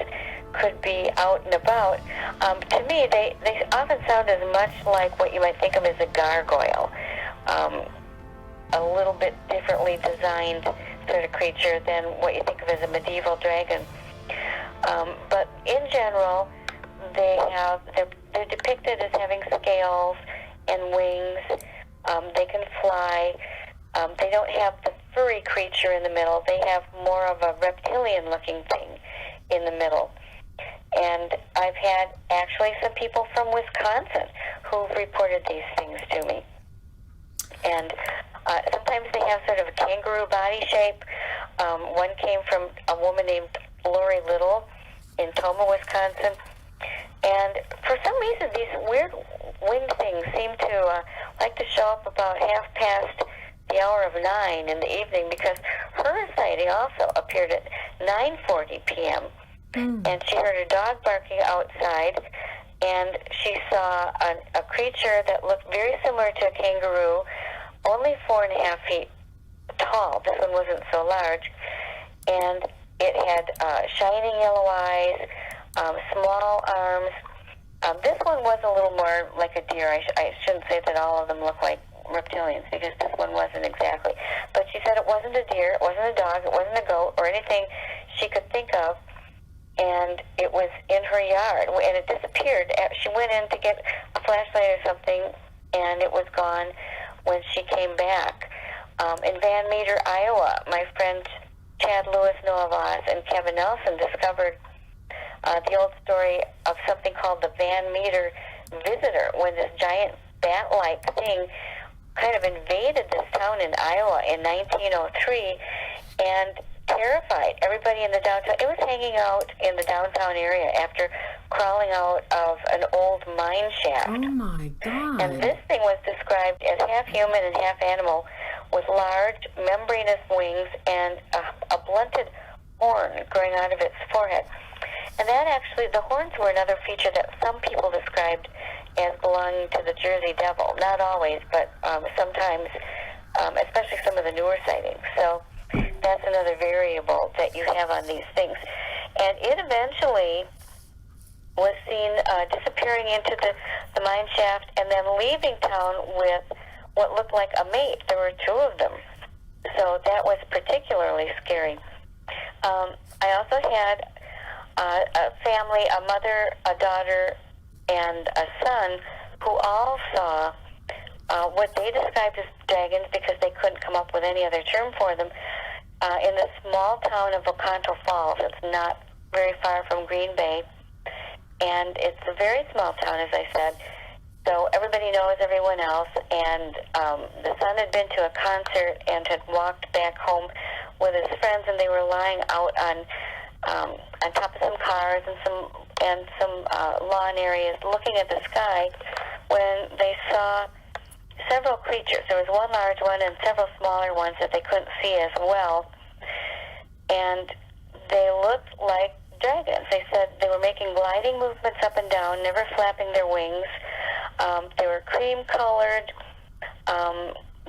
could be out and about. To me, they often sound as much like what you might think of as a gargoyle, a little bit differently designed sort of creature than what you think of as a medieval dragon. But in general, they're depicted as having scales and wings. They can fly. They don't have the furry creature in the middle. They have more of a reptilian-looking thing in the middle. And I've had actually some people from Wisconsin who've reported these things to me. And sometimes they have sort of a kangaroo body shape. One came from a woman named Lori Little in Toma, Wisconsin. And for some reason, these weird winged things seem to like to show up about 9:30 in the evening, because her sighting also appeared at 9:40 p.m. And she heard a dog barking outside, and she saw a creature that looked very similar to a kangaroo, only 4.5 feet tall. This one wasn't so large. And it had shining yellow eyes, small arms. This one was a little more like a deer. I shouldn't say that all of them look like reptilians, because this one wasn't exactly. But she said it wasn't a deer, it wasn't a dog, it wasn't a goat, or anything she could think of. And it was in her yard, and it disappeared. She went in to get a flashlight or something, and it was gone when she came back. In Van Meter, Iowa, my friends Chad Lewis, Noah Voss, and Kevin Nelson discovered the old story of something called the Van Meter Visitor, when this giant bat-like thing kind of invaded this town in Iowa in 1903 and terrified everybody in the downtown. It was hanging out in the downtown area after crawling out of an old mine shaft.
Oh my God.
And this thing was described as half human and half animal, with large membranous wings and a blunted horn growing out of its forehead. And that actually, the horns were another feature that some people described as belonging to the Jersey Devil. Not always, but sometimes, especially some of the newer sightings. So that's another variable that you have on these things. And it eventually was seen disappearing into the mine shaft and then leaving town with what looked like a mate. There were two of them. So that was particularly scary. I also had a family, a mother, a daughter, and a son, who all saw what they described as dragons, because they couldn't come up with any other term for them, in the small town of Oconto Falls. It's not very far from Green Bay, and it's a very small town, as I said, so everybody knows everyone else. And the son had been to a concert and had walked back home with his friends, and they were lying out on top of some cars and some lawn areas looking at the sky, when they saw several creatures. There was one large one and several smaller ones that they couldn't see as well, and they looked like dragons. They said they were making gliding movements up and down, never flapping their wings. They were cream-colored.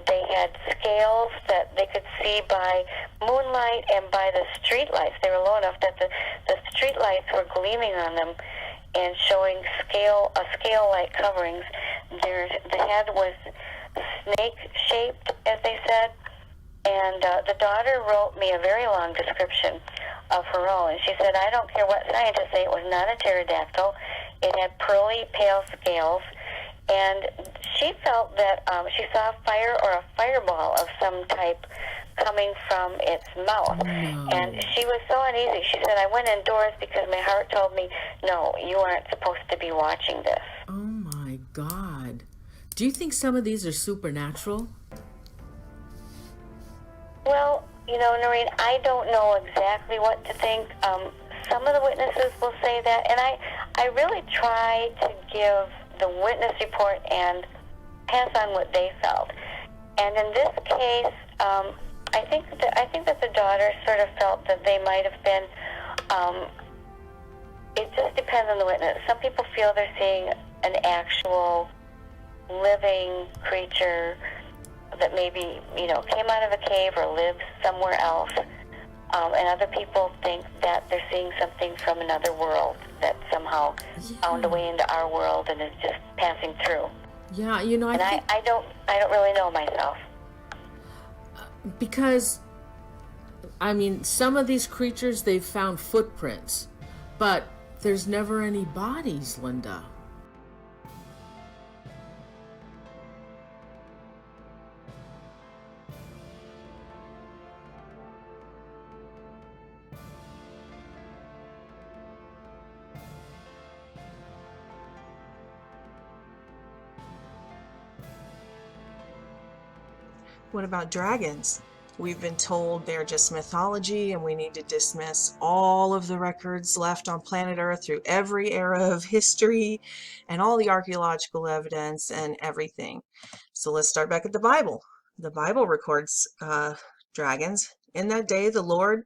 They had scales that they could see by moonlight and by the street lights. They were low enough that the street lights were gleaming on them and showing scale-like coverings. The head was snake-shaped, as they said. And the daughter wrote me a very long description of her own. And she said, I don't care what scientists say, it was not a pterodactyl. It had pearly, pale scales. And she felt that she saw a fire or a fireball of some type coming from its mouth. And she was so uneasy. She said, I went indoors because my heart told me, no, you aren't supposed to be watching this.
Oh my God. Do you think some of these are supernatural?
Well, Noreen, I don't know exactly what to think. Some of the witnesses will say that, and I really try to give the witness report and pass on what they felt. And in this case, I think that the daughter sort of felt that they might have been. It just depends on the witness. Some people feel they're seeing an actual living creature that maybe, you know, came out of a cave or lives somewhere else. And other people think that they're seeing something from another world that somehow found a way into our world and is just passing through.
Yeah, you know,
I don't really know myself.
Because, I mean, some of these creatures, they've found footprints, but there's never any bodies, Linda.
What about dragons? We've been told they're just mythology and we need to dismiss all of the records left on planet Earth through every era of history and all the archaeological evidence and everything. So let's start back at the Bible. The Bible records dragons. In that day, the Lord,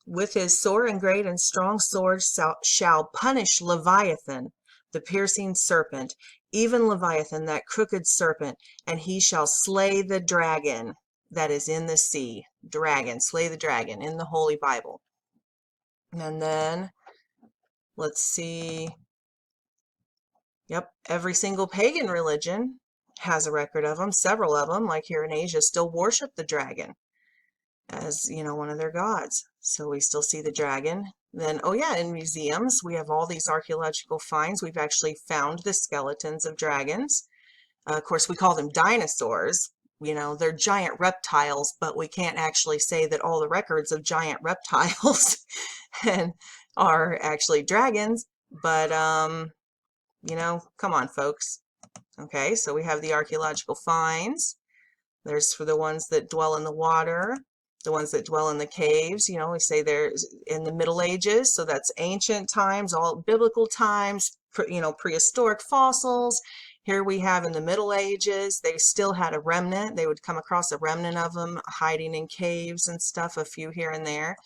with his sore and great and strong sword, shall punish Leviathan, the piercing serpent, even Leviathan, that crooked serpent, and he shall slay the dragon that is in the sea. Dragon, slay the dragon in the Holy Bible. And then, let's see. Yep, every single pagan religion has a record of them. Several of them, like here in Asia, still worship the dragon as, you know, one of their gods. So we still see the dragon. Then, oh yeah, in museums, we have all these archaeological finds. We've actually found the skeletons of dragons. Of course, we call them dinosaurs. You know, they're giant reptiles, but we can't actually say that all the records of giant reptiles and are actually dragons. But, you know, come on, folks. Okay, so we have the archaeological finds. There's for the ones that dwell in the water, the ones that dwell in the caves. You know, we say they're in the Middle Ages, so that's ancient times, all biblical times, you know, prehistoric fossils. Here we have in the Middle Ages, they still had a remnant. They would come across a remnant of them hiding in caves and stuff, a few here and there.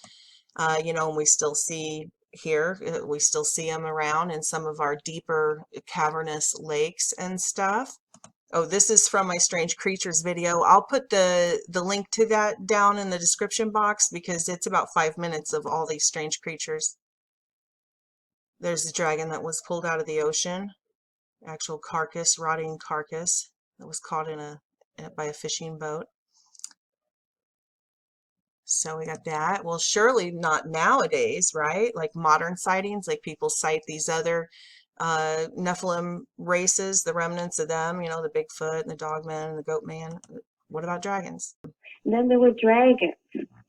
You know, and we still see here, we still see them around in some of our deeper cavernous lakes and stuff. Oh, this is from my Strange Creatures video. I'll put the link to that down in the description box because it's about 5 minutes of all these strange creatures. There's the dragon that was pulled out of the ocean. Actual carcass, rotting carcass that was caught by a fishing boat. So we got that. Well, surely not nowadays, right? Like modern sightings, like people cite these other Nephilim races, the remnants of them, you know, the Bigfoot and the Dogman and the Goatman. What about dragons?
And then there were dragons,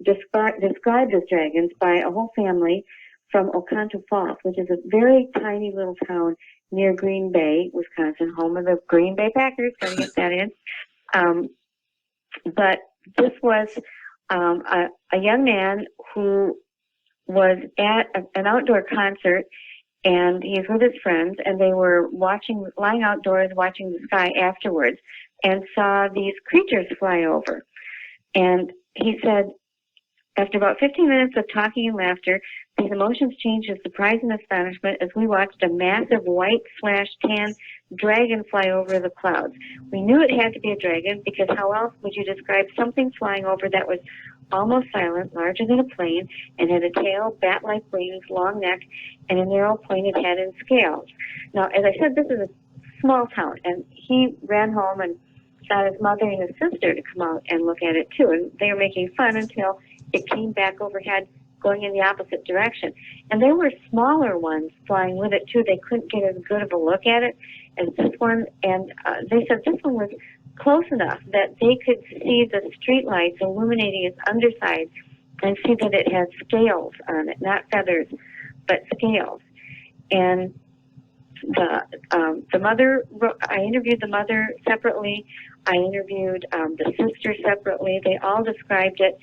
described as dragons by a whole family from Oconto Falls, which is a very tiny little town near Green Bay, Wisconsin, home of the Green Bay Packers. Gotta get that in. But this was a young man who was at an outdoor concert, and he's with his friends, and they were lying outdoors watching the sky afterwards, and saw these creatures fly over. And he said, after about 15 minutes of talking and laughter, these emotions changed to surprise and astonishment as we watched a massive white/tan dragon fly over the clouds. We knew it had to be a dragon because how else would you describe something flying over that was almost silent, larger than a plane, and had a tail, bat-like wings, long neck, and a narrow pointed head and scales. Now, as I said, this is a small town, and he ran home and got his mother and his sister to come out and look at it too, and they were making fun until it came back overhead going in the opposite direction. And there were smaller ones flying with it too. They couldn't get as good of a look at it as this one, and they said this one was close enough that they could see the street lights illuminating its underside and see that it had scales on it, not feathers, but scales. And the mother, I interviewed the mother separately. I interviewed the sister separately. They all described it.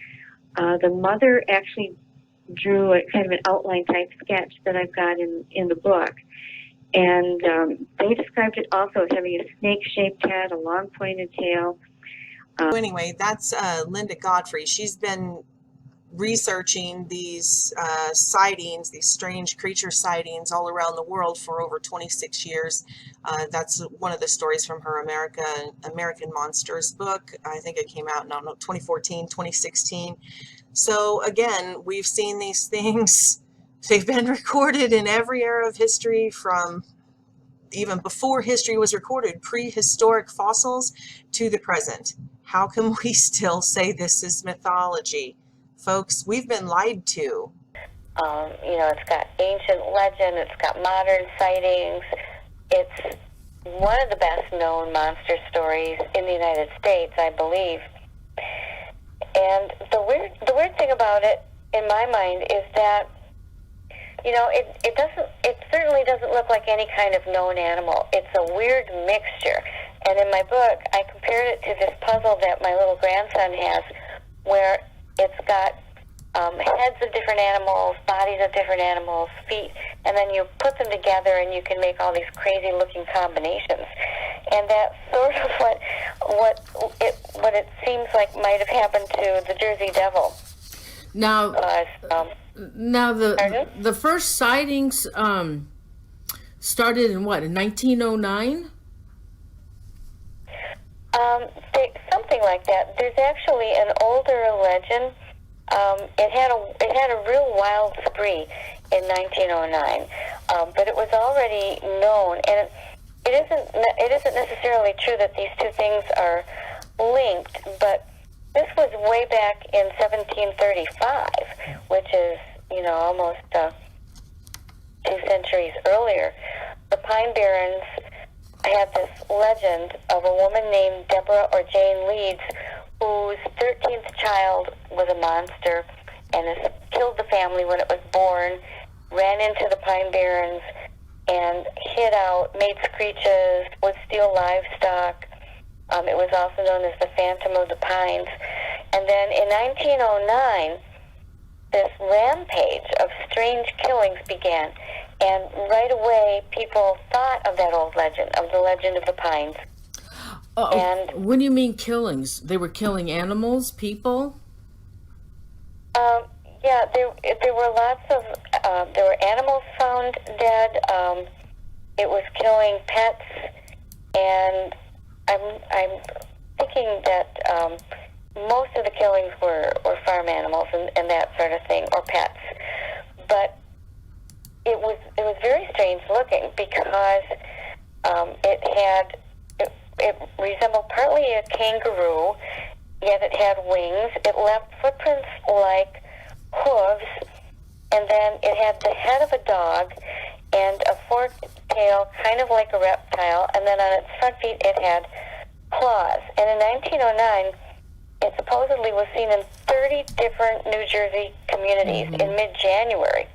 The mother actually drew a kind of an outline type sketch that I've got in the book. And they described it also as having a snake-shaped head, a long pointed tail.
Anyway, that's Linda Godfrey. She's been researching these sightings, these strange creature sightings all around the world for over 26 years. That's one of the stories from her American Monsters book. I think it came out in, I don't know, 2014, 2016. So again, we've seen these things. They've been recorded in every era of history, from even before history was recorded, prehistoric fossils, to the present. How can we still say this is mythology? Folks, we've been lied to.
It's got ancient legend, it's got modern sightings. It's one of the best known monster stories in the United States, I believe. And the weird thing about it, in my mind, is that, it certainly doesn't look like any kind of known animal. It's a weird mixture. And in my book, I compared it to this puzzle that my little grandson has, where it's got heads of different animals, bodies of different animals, feet, and then you put them together and you can make all these crazy looking combinations. And that's sort of what it seems like might have happened to the Jersey Devil.
Now, the first sightings started in what, in 1909?
Something like that. There's actually an older legend. It had a real wild spree in 1909, but it was already known, and it isn't necessarily true that these two things are linked, but this was way back in 1735, which is, almost 2 centuries earlier. The Pine Barrens had this legend of a woman named Deborah or Jane Leeds, whose 13th child was a monster and has killed the family when it was born, ran into the Pine Barrens and hid out, made screeches, would steal livestock. It was also known as the Phantom of the Pines. And then in 1909, this rampage of strange killings began. And right away, people thought of that old legend, of the legend of the Pines.
And what do you mean killings? They were killing animals, people?
Yeah, there were lots of, there were animals found dead. It was killing pets, and I'm thinking that most of the killings were farm animals and that sort of thing, or pets. But it was very strange looking because it resembled partly a kangaroo, yet it had wings. It left footprints like hooves, and then it had the head of a dog and a forked tail, kind of like a reptile, and then on its front feet it had claws. And in 1909, it supposedly was seen in 30 different New Jersey communities in mid-January,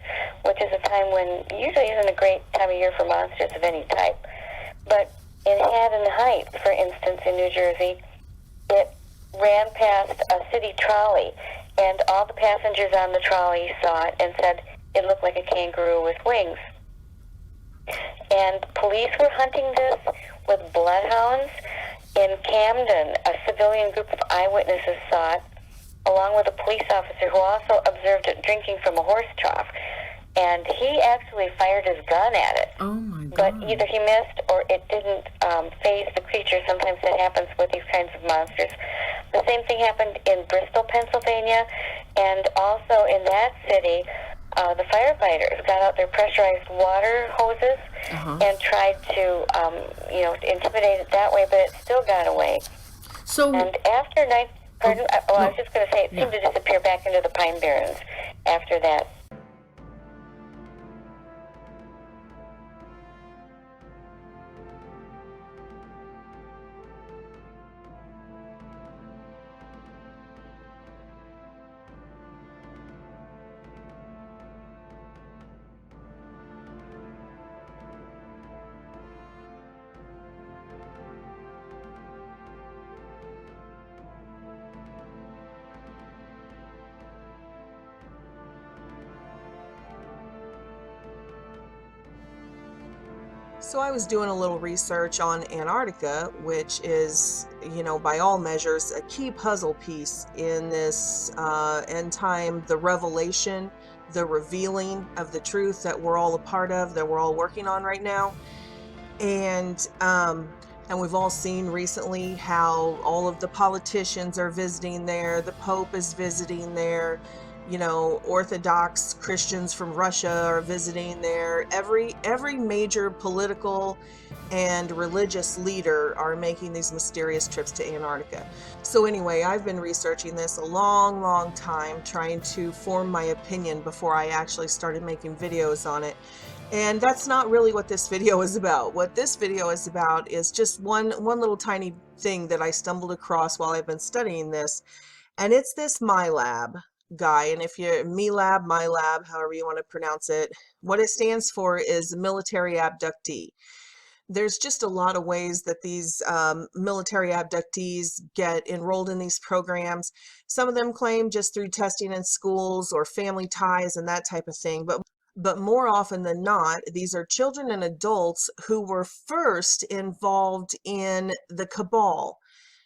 which is a time when usually isn't a great time of year for monsters of any type. But in Haddon Heights, for instance, in New Jersey, it ran past a city trolley, and all the passengers on the trolley saw it and said it looked like a kangaroo with wings. And police were hunting this with bloodhounds. In Camden, a civilian group of eyewitnesses saw it, along with a police officer who also observed it drinking from a horse trough. And he actually fired his gun at it.
Oh my God.
But either he missed or it didn't faze the creature. Sometimes that happens with these kinds of monsters. The same thing happened in Bristol, Pennsylvania, and also in that city, the firefighters got out their pressurized water hoses and tried to, intimidate it that way, but it still got away.
So,
and after I was just going to say, it seemed to disappear back into the Pine Barrens after that.
So I was doing a little research on Antarctica, which is, by all measures, a key puzzle piece in this end time, the revelation, the revealing of the truth that we're all a part of, that we're all working on right now. And we've all seen recently how all of the politicians are visiting there, the Pope is visiting there, Orthodox Christians from Russia are visiting there. Every major political and religious leader are making these mysterious trips to Antarctica. So anyway, I've been researching this a long time, trying to form my opinion before I actually started making videos on it. And that's not really what this video is about. What this video is about is just one little tiny thing that I stumbled across while I've been studying this. And it's this MyLab guy. And if you're MyLab, however you want to pronounce it, what it stands for is military abductee. There's just a lot of ways that these military abductees get enrolled in these programs. Some of them claim just through testing in schools or family ties and that type of thing. But more often than not, these are children and adults who were first involved in the cabal,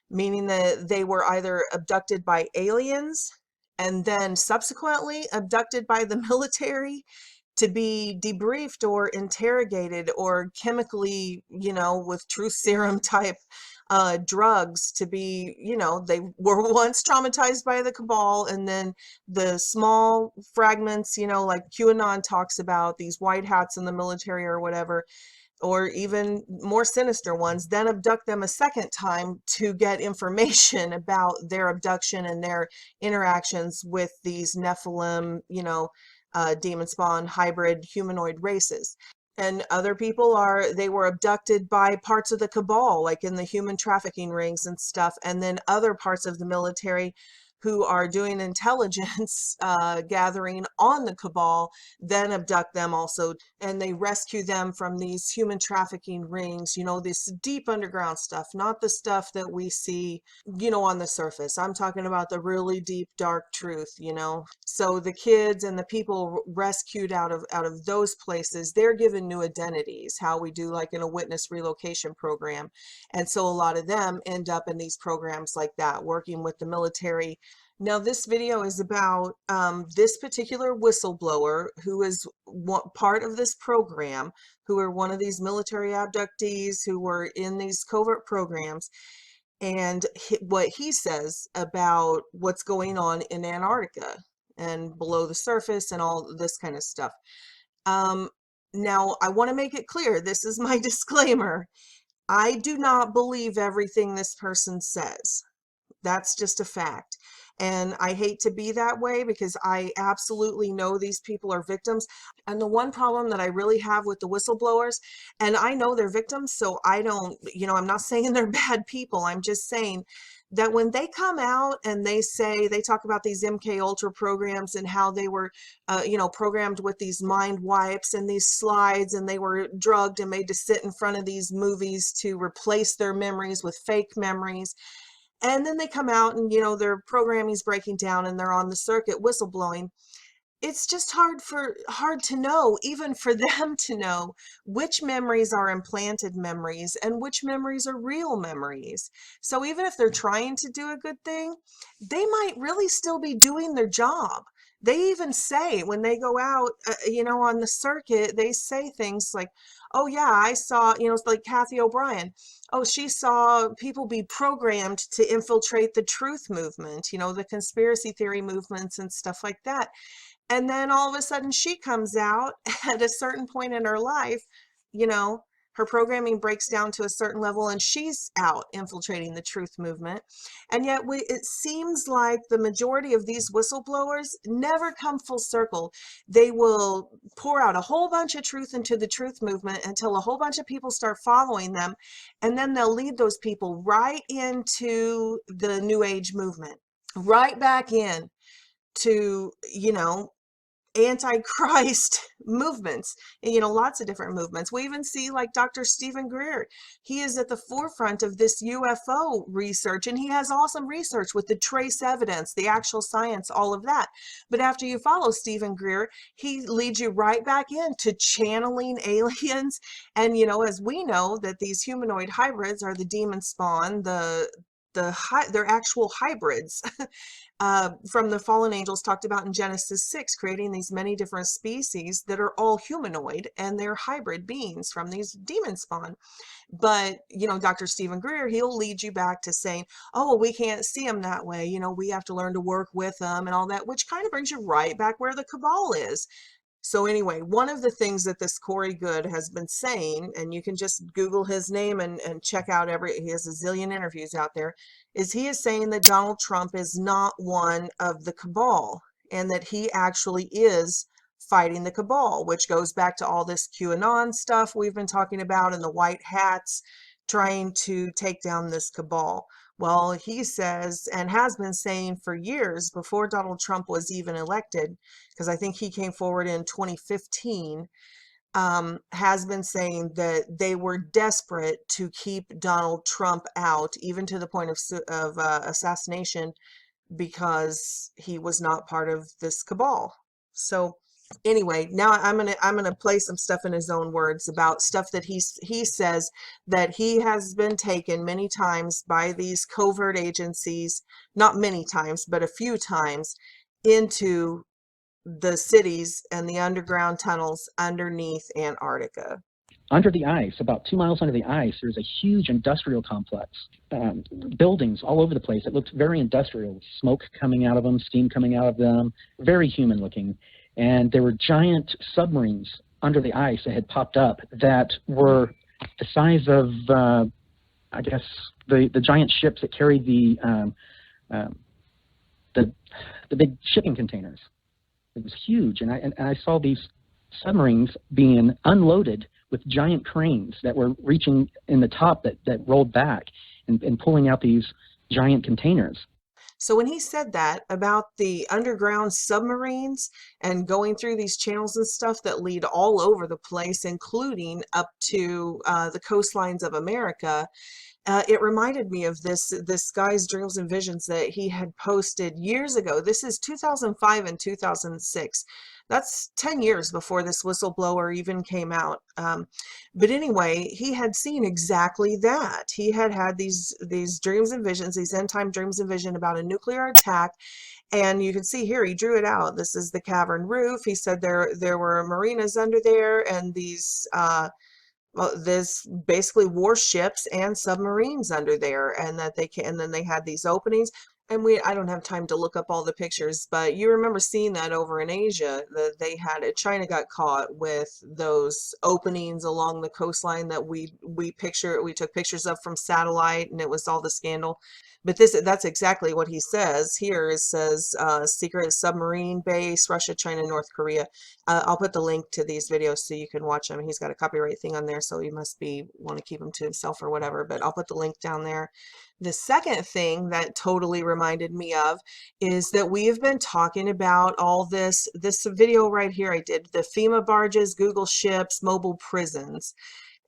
meaning that they were either abducted by aliens and then subsequently abducted by the military to be debriefed or interrogated or chemically, with truth serum type drugs to be, they were once traumatized by the cabal, and then the small fragments, like QAnon talks about, these white hats in the military or whatever, or even more sinister ones, then abduct them a second time to get information about their abduction and their interactions with these Nephilim, demon spawn hybrid humanoid races. And other people they were abducted by parts of the cabal, like in the human trafficking rings and stuff, and then other parts of the military who are doing intelligence gathering on the cabal, then abduct them also, and they rescue them from these human trafficking rings, this deep underground stuff, not the stuff that we see, on the surface. I'm talking about the really deep, dark truth, So the kids and the people rescued out of those places, they're given new identities, how we do like in a witness relocation program. And so a lot of them end up in these programs like that, working with the military. Now, this video is about this particular whistleblower who is part of this program, who are one of these military abductees who were in these covert programs, and what he says about what's going on in Antarctica and below the surface and all this kind of stuff. Now, I want to make it clear, this is my disclaimer. I do not believe everything this person says. That's just a fact. And I hate to be that way because I absolutely know these people are victims. And the one problem that I really have with the whistleblowers, and I know they're victims, so I don't, I'm not saying they're bad people. I'm just saying that when they come out and they talk about these MK Ultra programs and how they were, programmed with these mind wipes and these slides, and they were drugged and made to sit in front of these movies to replace their memories with fake memories. And then they come out and, their programming's breaking down and they're on the circuit whistleblowing. It's just hard to know, even for them to know, which memories are implanted memories and which memories are real memories. So even if they're trying to do a good thing, they might really still be doing their job. They even say when they go out, on the circuit, they say things like, oh yeah, I saw, it's like Kathy O'Brien. Oh, she saw people be programmed to infiltrate the truth movement, the conspiracy theory movements and stuff like that. And then all of a sudden she comes out at a certain point in her life, her programming breaks down to a certain level and she's out infiltrating the truth movement. And yet it seems like the majority of these whistleblowers never come full circle. They will pour out a whole bunch of truth into the truth movement until a whole bunch of people start following them. And then they'll lead those people right into the New Age movement, right back in to, antichrist movements, you know, lots of different movements. We even see like Dr. Stephen Greer. He is at the forefront of this UFO research, and he has awesome research with the trace evidence, the actual science, all of that. But after you follow Stephen Greer, he leads you right back into channeling aliens. And, you know, as we know that these humanoid hybrids are the demon spawn, they're actual hybrids from the fallen angels talked about in Genesis 6, creating these many different species that are all humanoid, and they're hybrid beings from these demon spawn. But, you know, Dr. Stephen Greer, he'll lead you back to saying, oh, well, we can't see them that way. You know, we have to learn to work with them and all that, which kind of brings you right back where the cabal is. So anyway, one of the things that this Corey Good has been saying, and you can just Google his name and check out he has a zillion interviews out there, is he is saying that Donald Trump is not one of the cabal, and that he actually is fighting the cabal, which goes back to all this QAnon stuff we've been talking about, and the white hats trying to take down this cabal. Well, he says, and has been saying for years before Donald Trump was even elected, because I think he came forward in 2015, has been saying that they were desperate to keep Donald Trump out, even to the point of assassination, because he was not part of this cabal. So anyway, now I'm gonna play some stuff in his own words about stuff that he says that he has been taken many times by these covert agencies, not many times, but a few times, into the cities and the underground tunnels underneath Antarctica.
Under the ice, about 2 miles under the ice, there's a huge industrial complex, buildings all over the place. It looked very industrial, smoke coming out of them, steam coming out of them, very human looking. And there were giant submarines under the ice that had popped up that were the size of, I guess, the giant ships that carried the big shipping containers. It was huge, and I saw these submarines being unloaded with giant cranes that were reaching in the top that rolled back and pulling out these giant containers.
So when he said that about the underground submarines and going through these channels and stuff that lead all over the place, including up to the coastlines of America, it reminded me of this guy's dreams and visions that he had posted years ago. This is 2005 and 2006. That's 10 years before this whistleblower even came out. But anyway, he had seen exactly that. He had had these dreams and visions, these end time dreams and vision about a nuclear attack. And you can see here, he drew it out. This is the cavern roof. He said there were marinas under there, and these well, there's basically warships and submarines under there, and that and then they had these openings. And I don't have time to look up all the pictures, but you remember seeing that over in Asia, that they had it. China got caught with those openings along the coastline that we took pictures of from satellite, and it was all the scandal. But that's exactly what he says here. It says secret submarine base, Russia, China, North Korea. I'll put the link to these videos so you can watch them. He's got a copyright thing on there, so he must want to keep them to himself or whatever, but I'll put the link down there. The second thing that totally reminded me of is that we have been talking about all this video right here I did, the FEMA barges, Google ships, mobile prisons.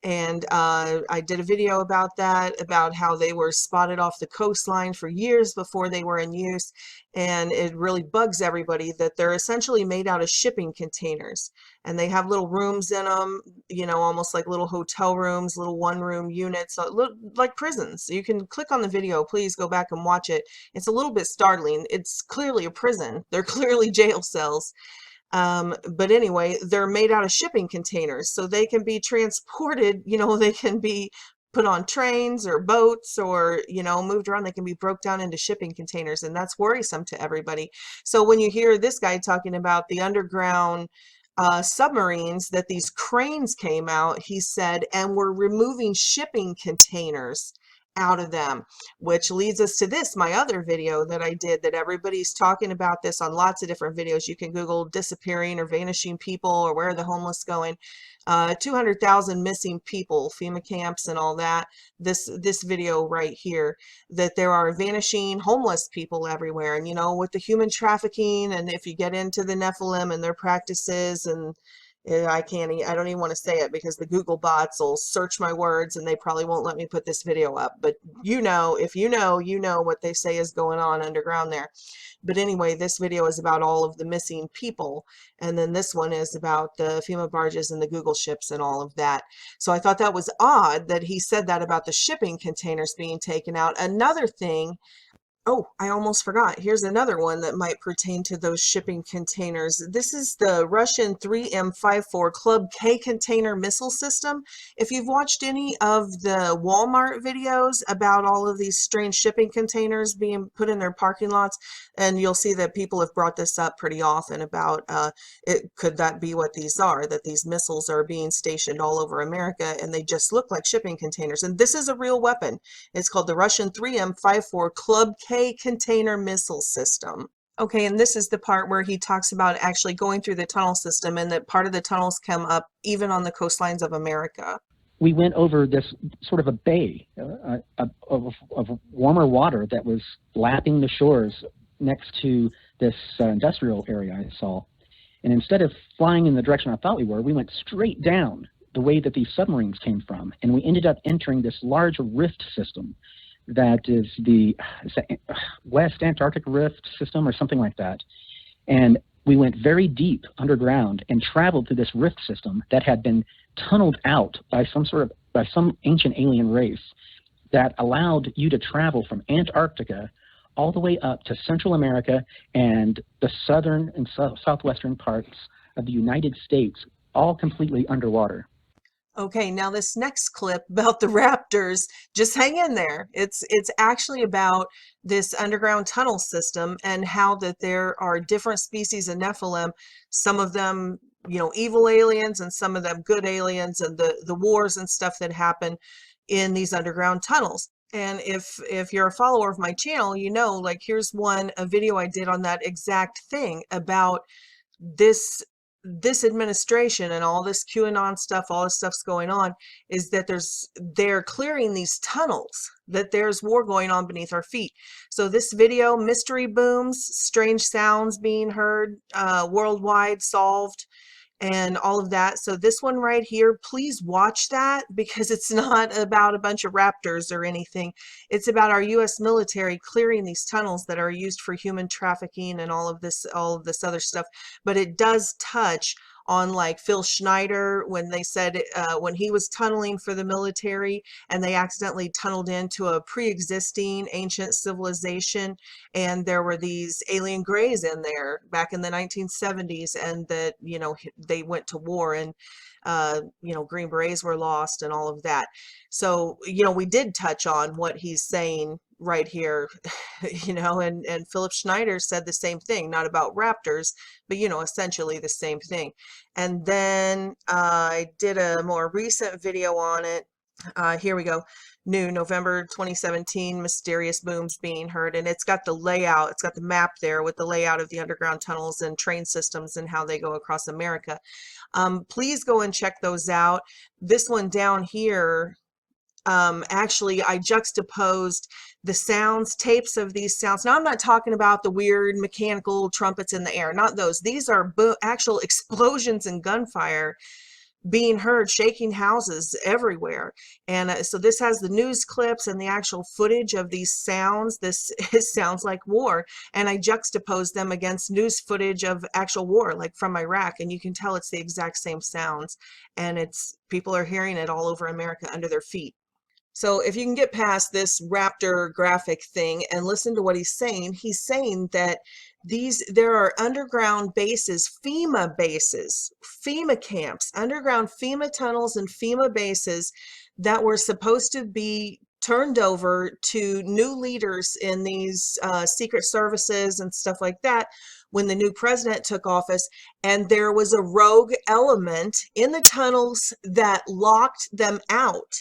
And I did a video about that, about how they were spotted off the coastline for years before they were in use. And it really bugs everybody that they're essentially made out of shipping containers. And they have little rooms in them, you know, almost like little hotel rooms, little one-room units, like prisons. You can click on the video. Please go back and watch it. It's a little bit startling. It's clearly a prison. They're clearly jail cells. But anyway, they're made out of shipping containers, so they can be transported, you know, they can be put on trains or boats, or, you know, moved around. They can be broke down into shipping containers, and that's worrisome to everybody. So when you hear this guy talking about the underground submarines, that these cranes came out, he said, and were removing shipping containers out of them, which leads us to this, my other video that I did that everybody's talking about this on lots of different videos. You can Google disappearing or vanishing people or where are the homeless going. 200,000 missing people, FEMA camps and all that. This video right here, that there are vanishing homeless people everywhere. And, you know, with the human trafficking, and if you get into the Nephilim and their practices, and I don't even want to say it because the Google bots will search my words and they probably won't let me put this video up. But you know, if you know what they say is going on underground there. But anyway, this video is about all of the missing people. And then this one is about the FEMA barges and the Google ships and all of that. So I thought that was odd that he said that about the shipping containers being taken out. Another thing, oh, I almost forgot. Here's another one that might pertain to those shipping containers. This is the Russian 3M54 Club K container missile system. If you've watched any of the Walmart videos about all of these strange shipping containers being put in their parking lots, and you'll see that people have brought this up pretty often about could that be what these are, that these missiles are being stationed all over America and they just look like shipping containers. And this is a real weapon. It's called the Russian 3M54 Club K container missile system. Okay, and this is the part where he talks about actually going through the tunnel system, and that part of the tunnels come up even on the coastlines of America.
We went over this sort of a bay of warmer water that was lapping the shores next to this industrial area I saw. And instead of flying in the direction I thought we were, we went straight down the way that these submarines came from. And we ended up entering this large rift system that is the West Antarctic Rift system or something like that. And we went very deep underground and traveled through this rift system that had been tunneled out by some ancient alien race that allowed you to travel from Antarctica all the way up to Central America and the southern and southwestern parts of the United States, all completely underwater.
Okay, now this next clip about the raptors, just hang in there. It's actually about this underground tunnel system and how that there are different species of Nephilim, some of them, you know, evil aliens and some of them good aliens, and the wars and stuff that happen in these underground tunnels. And if you're a follower of my channel, you know, like here's a video I did on that exact thing about this administration and all this QAnon stuff, all this stuff's going on, is that they're clearing these tunnels, that there's war going on beneath our feet. So this video, mystery booms, strange sounds being heard, worldwide solved, and all of that. So this one right here, please watch that, because it's not about a bunch of raptors or anything. It's about our U.S. military clearing these tunnels that are used for human trafficking and all of this other stuff. But it does touch on like Phil Schneider, when they said when he was tunneling for the military and they accidentally tunneled into a pre-existing ancient civilization, and there were these alien greys in there back in the 1970s, and that, you know, they went to war, and you know, Green Berets were lost and all of that. So, you know, we did touch on what he's saying right here, you know, and Philip Schneider said the same thing, not about raptors, but, you know, essentially the same thing. And then I did a more recent video on it. Here we go. New November 2017, mysterious booms being heard, and it's got the layout, it's got the map there with the layout of the underground tunnels and train systems and how they go across America. Please go and check those out. This one down here, actually I juxtaposed the sounds, tapes of these sounds. Now I'm not talking about the weird mechanical trumpets in the air, not those. These are actual explosions and gunfire being heard, shaking houses everywhere. And so this has the news clips and the actual footage of these sounds. This sounds like war, and I juxtaposed them against news footage of actual war, like from Iraq, and you can tell it's the exact same sounds, and people are hearing it all over America under their feet. So if you can get past this raptor graphic thing and listen to what he's saying that there are underground bases, FEMA camps, underground FEMA tunnels and FEMA bases that were supposed to be turned over to new leaders in these secret services and stuff like that when the new president took office, and there was a rogue element in the tunnels that locked them out.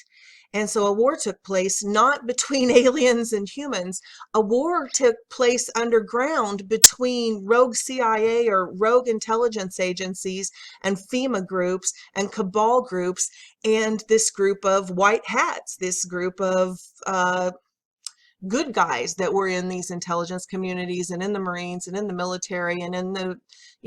And so a war took place not between aliens and humans. A war took place underground between rogue CIA or rogue intelligence agencies and FEMA groups and cabal groups and this group of white hats, this group of good guys that were in these intelligence communities and in the Marines and in the military and in the,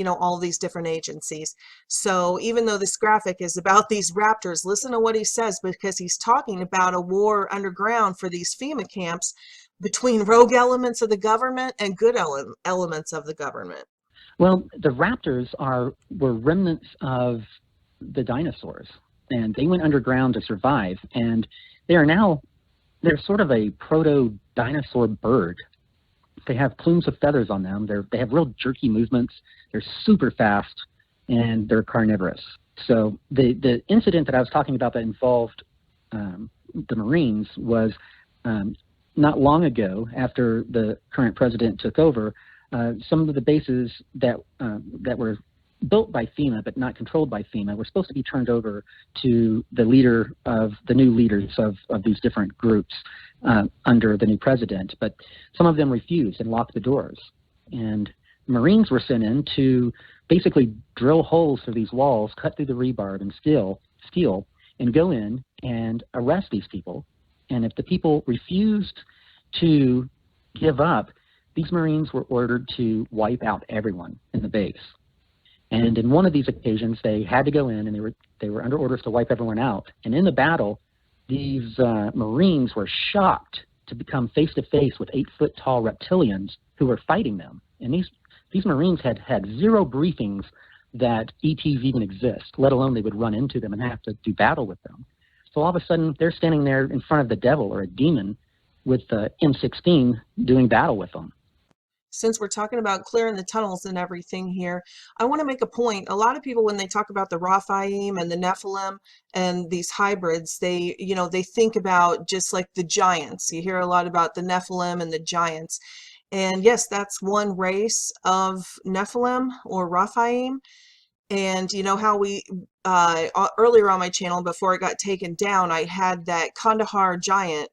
all these different agencies. So even though this graphic is about these raptors, listen to what he says, because he's talking about a war underground for these FEMA camps between rogue elements of the government and good elements of the government.
Well, the raptors were remnants of the dinosaurs, and they went underground to survive, and they're sort of a proto-dinosaur bird. They have plumes of feathers on them. They have real jerky movements. They're super fast, and they're carnivorous. So the incident that I was talking about that involved the Marines was not long ago, after the current president took over. Some of the bases that were built by FEMA but not controlled by FEMA were supposed to be turned over to the new leaders of these different groups under the new president, but some of them refused and locked the doors. And Marines were sent in to basically drill holes through these walls, cut through the rebar and steel, and go in and arrest these people. And if the people refused to give up, these Marines were ordered to wipe out everyone in the base. And in one of these occasions, they had to go in, and they were under orders to wipe everyone out. And in the battle, these Marines were shocked to become face-to-face with 8-foot-tall reptilians who were fighting them. And these Marines had zero briefings that ETs even exist, let alone they would run into them and have to do battle with them. So all of a sudden, they're standing there in front of the devil or a demon with the M16 doing battle with them.
Since we're talking about clearing the tunnels and everything here, I want to make a point. A lot of people, when they talk about the Raphaim and the Nephilim and these hybrids, they think about just like the giants. You hear a lot about the Nephilim and the giants. And yes, that's one race of Nephilim or Raphaim. And you know how we, earlier on my channel, before it got taken down, I had that Kandahar giant,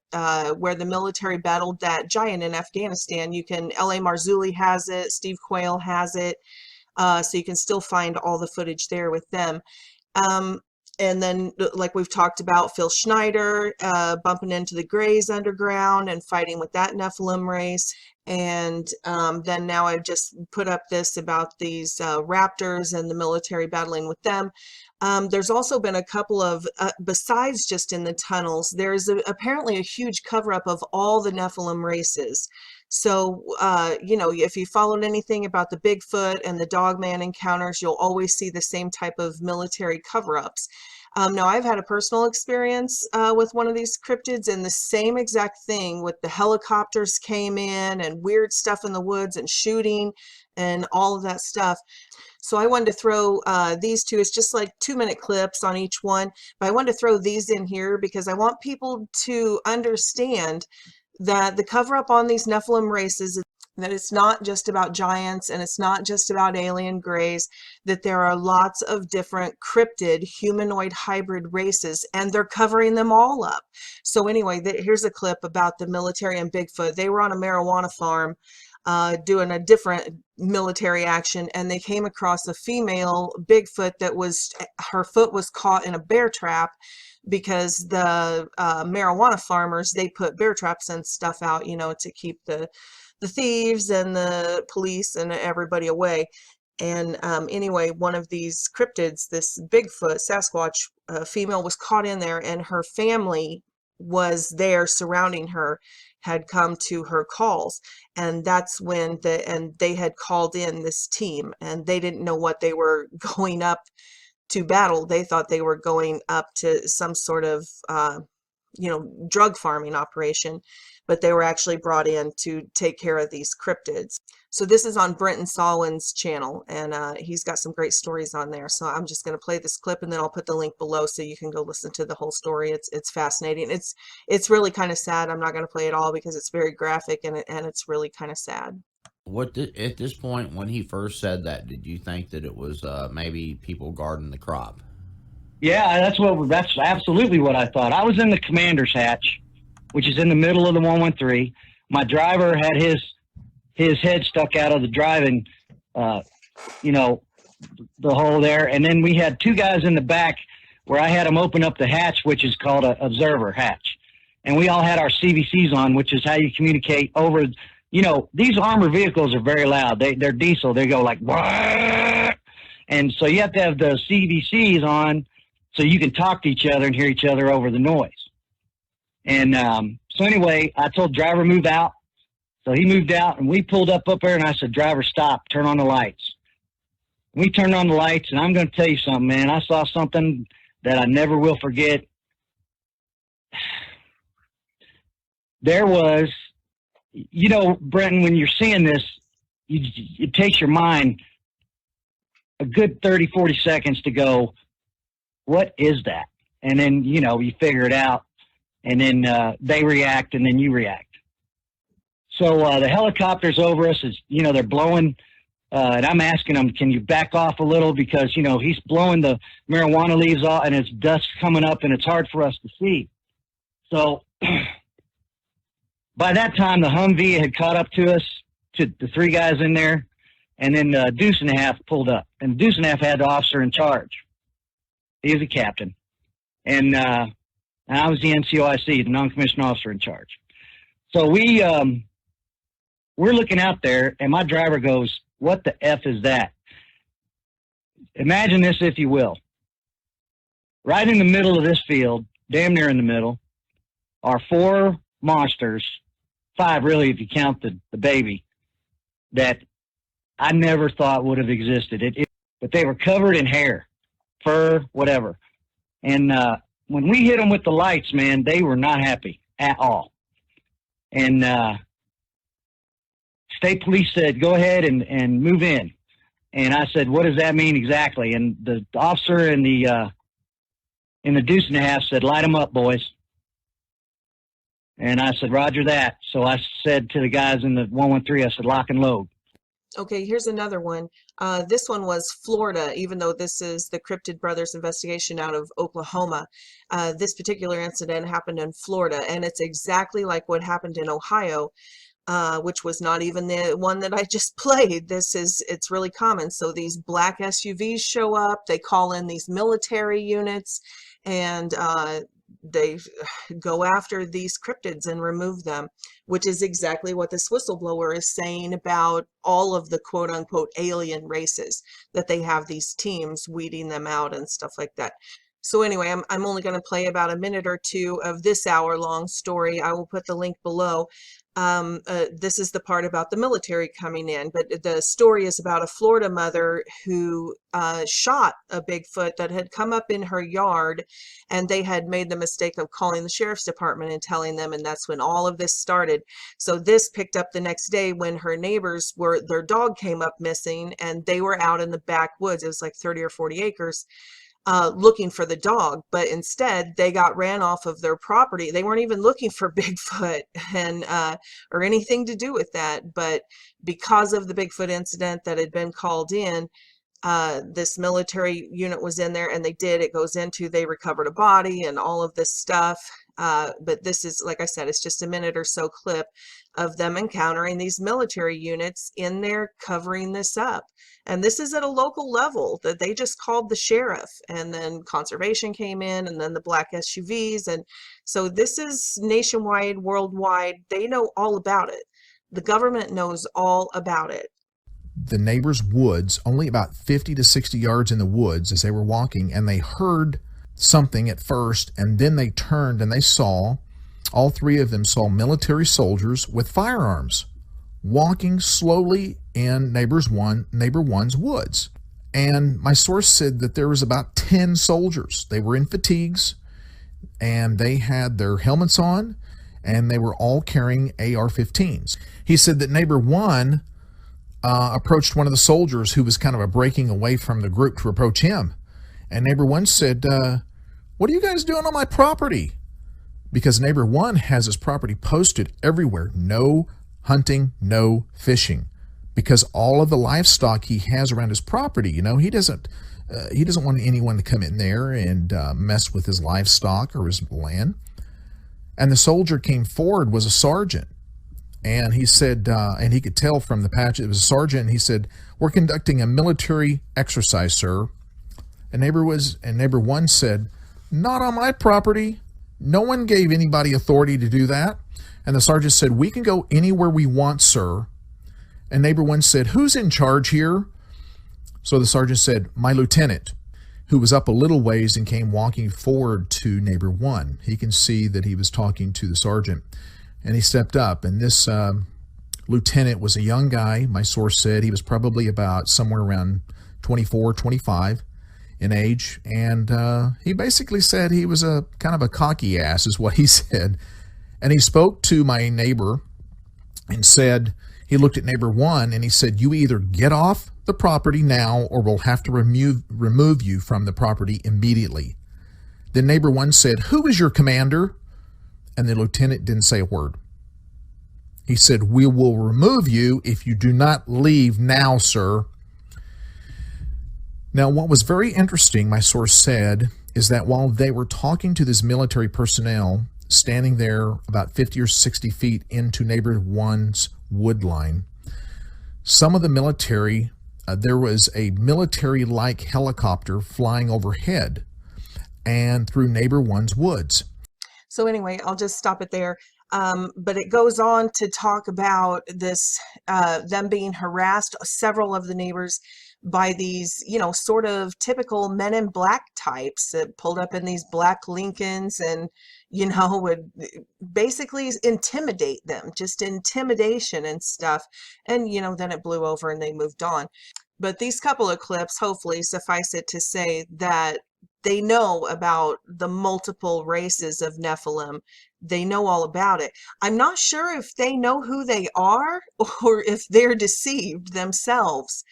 where the military battled that giant in Afghanistan. L.A. Marzulli has it, Steve Quayle has it, so you can still find all the footage there with them. And then, like we've talked about, Phil Schneider bumping into the Greys underground and fighting with that Nephilim race. And then now I've just put up this about these raptors and the military battling with them. There's also been a couple of, besides just in the tunnels, there's apparently a huge cover-up of all the Nephilim races. So, if you followed anything about the Bigfoot and the Dogman encounters, you'll always see the same type of military cover-ups. Now, I've had a personal experience with one of these cryptids, and the same exact thing with the helicopters came in and weird stuff in the woods and shooting and all of that stuff. So I wanted to throw these two. It's just like 2-minute clips on each one, but I wanted to throw these in here because I want people to understand that the cover-up on these Nephilim races, that it's not just about giants and it's not just about alien greys, that there are lots of different cryptid humanoid hybrid races, and they're covering them all up. So anyway, here's a clip about the military and Bigfoot. They were on a marijuana farm doing a different military action, and they came across a female Bigfoot her foot was caught in a bear trap, because the marijuana farmers, they put bear traps and stuff out, to keep the thieves and the police and everybody away. And anyway, one of these cryptids, this Bigfoot, Sasquatch female, was caught in there, and her family was there surrounding her, had come to her calls. And that's when they had called in this team, and they didn't know what they were going up to battle. They thought they were going up to some sort of drug farming operation, but they were actually brought in to take care of these cryptids. So this is on Brenton Salwin's channel, and he's got some great stories on there. So I'm just going to play this clip, and then I'll put the link below so you can go listen to the whole story. It's fascinating. It's really kind of sad. I'm not going to play it all because it's very graphic, and it's really kind of sad.
At this point, when he first said that, did you think that it was maybe people guarding the crop?
Yeah, that's absolutely what I thought. I was in the commander's hatch, which is in the middle of the 113. My driver had his head stuck out of the driving, you know, the hole there. And then we had two guys in the back where I had them open up the hatch, which is called an observer hatch. And we all had our CVCs on, which is how you communicate over, you know, these armored vehicles are very loud. They're diesel. They go like, "Wah!" And so you have to have the CVCs on so you can talk to each other and hear each other over the noise. And so anyway, I told driver move out. So he moved out, and we pulled up there, and I said, driver, stop, turn on the lights. We turned on the lights, and I'm going to tell you something, man. I saw something that I never will forget. There was, you know, Brenton, when you're seeing this, it takes your mind a good 30, 40 seconds to go, what is that? And then, you know, you figure it out, and then they react, and then you react. So the helicopter's over us, is, you know, they're blowing, and I'm asking them, can you back off a little? Because, you know, he's blowing the marijuana leaves off, and it's dust coming up, and it's hard for us to see. So by that time, the Humvee had caught up to us, to the three guys in there, and then Deuce and a Half pulled up. And Deuce and a Half had the officer in charge. He was a captain. And I was the NCOIC, the non-commissioned officer in charge. So we're looking out there, and my driver goes, what the F is that? Imagine this, if you will. Right in the middle of this field, damn near in the middle, are four monsters, five really if you count the baby, that I never thought would have existed. But they were covered in hair, fur, whatever. And when we hit them with the lights, man, they were not happy at all. And state police said, go ahead and move in. And I said, what does that mean exactly? And the officer in the Deuce and a Half said, light them up, boys. And I said, roger that. So I said to the guys in the 113, I said, lock and load.
Okay, here's another one. This one was Florida, even though this is the Cryptid Brothers investigation out of Oklahoma. This particular incident happened in Florida, and it's exactly like what happened in Ohio, which was not even the one that I just played. It's really common. So these black SUVs show up, they call in these military units, and they go after these cryptids and remove them, which is exactly what this whistleblower is saying about all of the quote unquote alien races, that they have these teams weeding them out and stuff like that. So anyway, I'm only going to play about a minute or two of this hour-long story. I will put the link below. This is the part about the military coming in, but the story is about a Florida mother who shot a Bigfoot that had come up in her yard, and they had made the mistake of calling the sheriff's department and telling them, and that's when all of this started. So this picked up the next day when her neighbors their dog came up missing, and they were out in the backwoods. It was like 30 or 40 acres. Looking for the dog, but instead they got ran off of their property. They weren't even looking for Bigfoot and or anything to do with that, but because of the Bigfoot incident that had been called in, this military unit was in there, and it goes into, they recovered a body and all of this stuff. But this is, like I said, it's just a minute or so clip of them encountering these military units in there covering this up. And this is at a local level, that they just called the sheriff, and then conservation came in, and then the black SUVs. And so this is nationwide, worldwide. They know all about it. The government knows all about it.
The neighbor's woods, only about 50 to 60 yards in the woods as they were walking, and they heard something at first, and then they turned and they saw, all three of them saw military soldiers with firearms walking slowly in neighbor one's woods. And my source said that there was about 10 soldiers. They were in fatigues, and they had their helmets on, and they were all carrying AR-15s. He said that neighbor one approached one of the soldiers who was kind of breaking away from the group to approach him. And neighbor one said, what are you guys doing on my property? Because neighbor one has his property posted everywhere. No hunting, no fishing. Because all of the livestock he has around his property, he doesn't He doesn't want anyone to come in there and mess with his livestock or his land. And the soldier came forward, was a sergeant. And he said, and he could tell from the patch, it was a sergeant. And he said, "We're conducting a military exercise, sir." And neighbor one said, "Not on my property. No one gave anybody authority to do that." And the sergeant said, "We can go anywhere we want, sir." And neighbor one said, "Who's in charge here?" So the sergeant said, "My lieutenant," who was up a little ways and came walking forward to neighbor one. He can see that he was talking to the sergeant. And he stepped up, and this lieutenant was a young guy. My source said he was probably about somewhere around 24, 25 in age. And he basically said he was a kind of a cocky ass, is what he said. And he spoke to my neighbor and said, he looked at neighbor one and he said, "You either get off the property now or we'll have to remove you from the property immediately." Then neighbor one said, "Who is your commander?" And the lieutenant didn't say a word. He said, "We will remove you if you do not leave now, sir." Now, what was very interesting, my source said, is that while they were talking to this military personnel standing there about 50 or 60 feet into neighbor one's wood line, some of the military, there was a military-like helicopter flying overhead and through neighbor one's woods.
So anyway, I'll just stop it there. But it goes on to talk about this, them being harassed, several of the neighbors, by these, sort of typical Men in Black types that pulled up in these black Lincolns and, would basically intimidate them, just intimidation and stuff. And, then it blew over and they moved on. But these couple of clips, hopefully suffice it to say that they know about the multiple races of Nephilim. They know all about it. I'm not sure if they know who they are or if they're deceived themselves,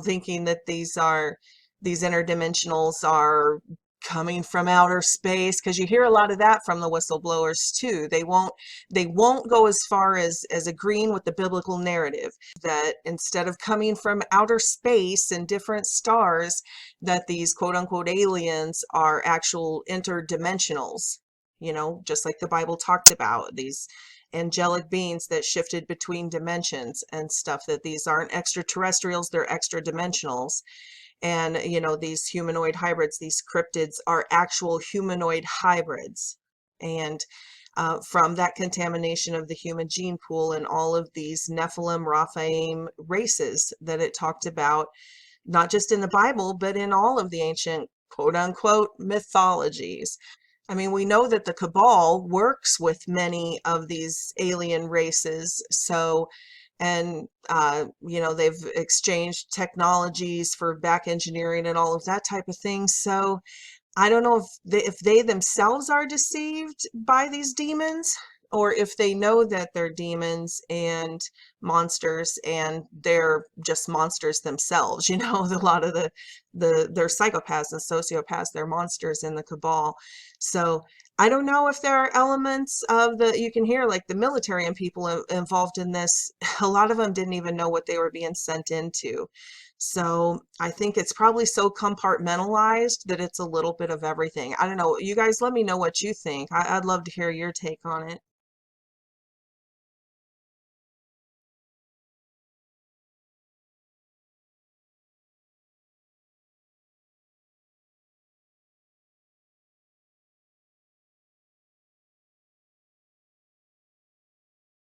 thinking that these interdimensionals are coming from outer space, because you hear a lot of that from the whistleblowers too. They won't go as far as agreeing with the biblical narrative that instead of coming from outer space and different stars, that these quote unquote aliens are actual interdimensionals, just like the Bible talked about, these angelic beings that shifted between dimensions and stuff, that these aren't extraterrestrials, they're extra dimensionals. And, these humanoid hybrids, these cryptids, are actual humanoid hybrids. And from that contamination of the human gene pool and all of these Nephilim, Raphaim races that it talked about, not just in the Bible, but in all of the ancient quote unquote mythologies. I mean, we know that the Cabal works with many of these alien races. So, and, they've exchanged technologies for back engineering and all of that type of thing. So I don't know if they themselves are deceived by these demons, or if they know that they're demons and monsters and they're just monsters themselves. A lot of they're psychopaths and sociopaths, they're monsters in the Cabal. So I don't know if there are elements of you can hear like the military and people involved in this. A lot of them didn't even know what they were being sent into. So I think it's probably so compartmentalized that it's a little bit of everything. I don't know. You guys let me know what you think. I'd love to hear your take on it.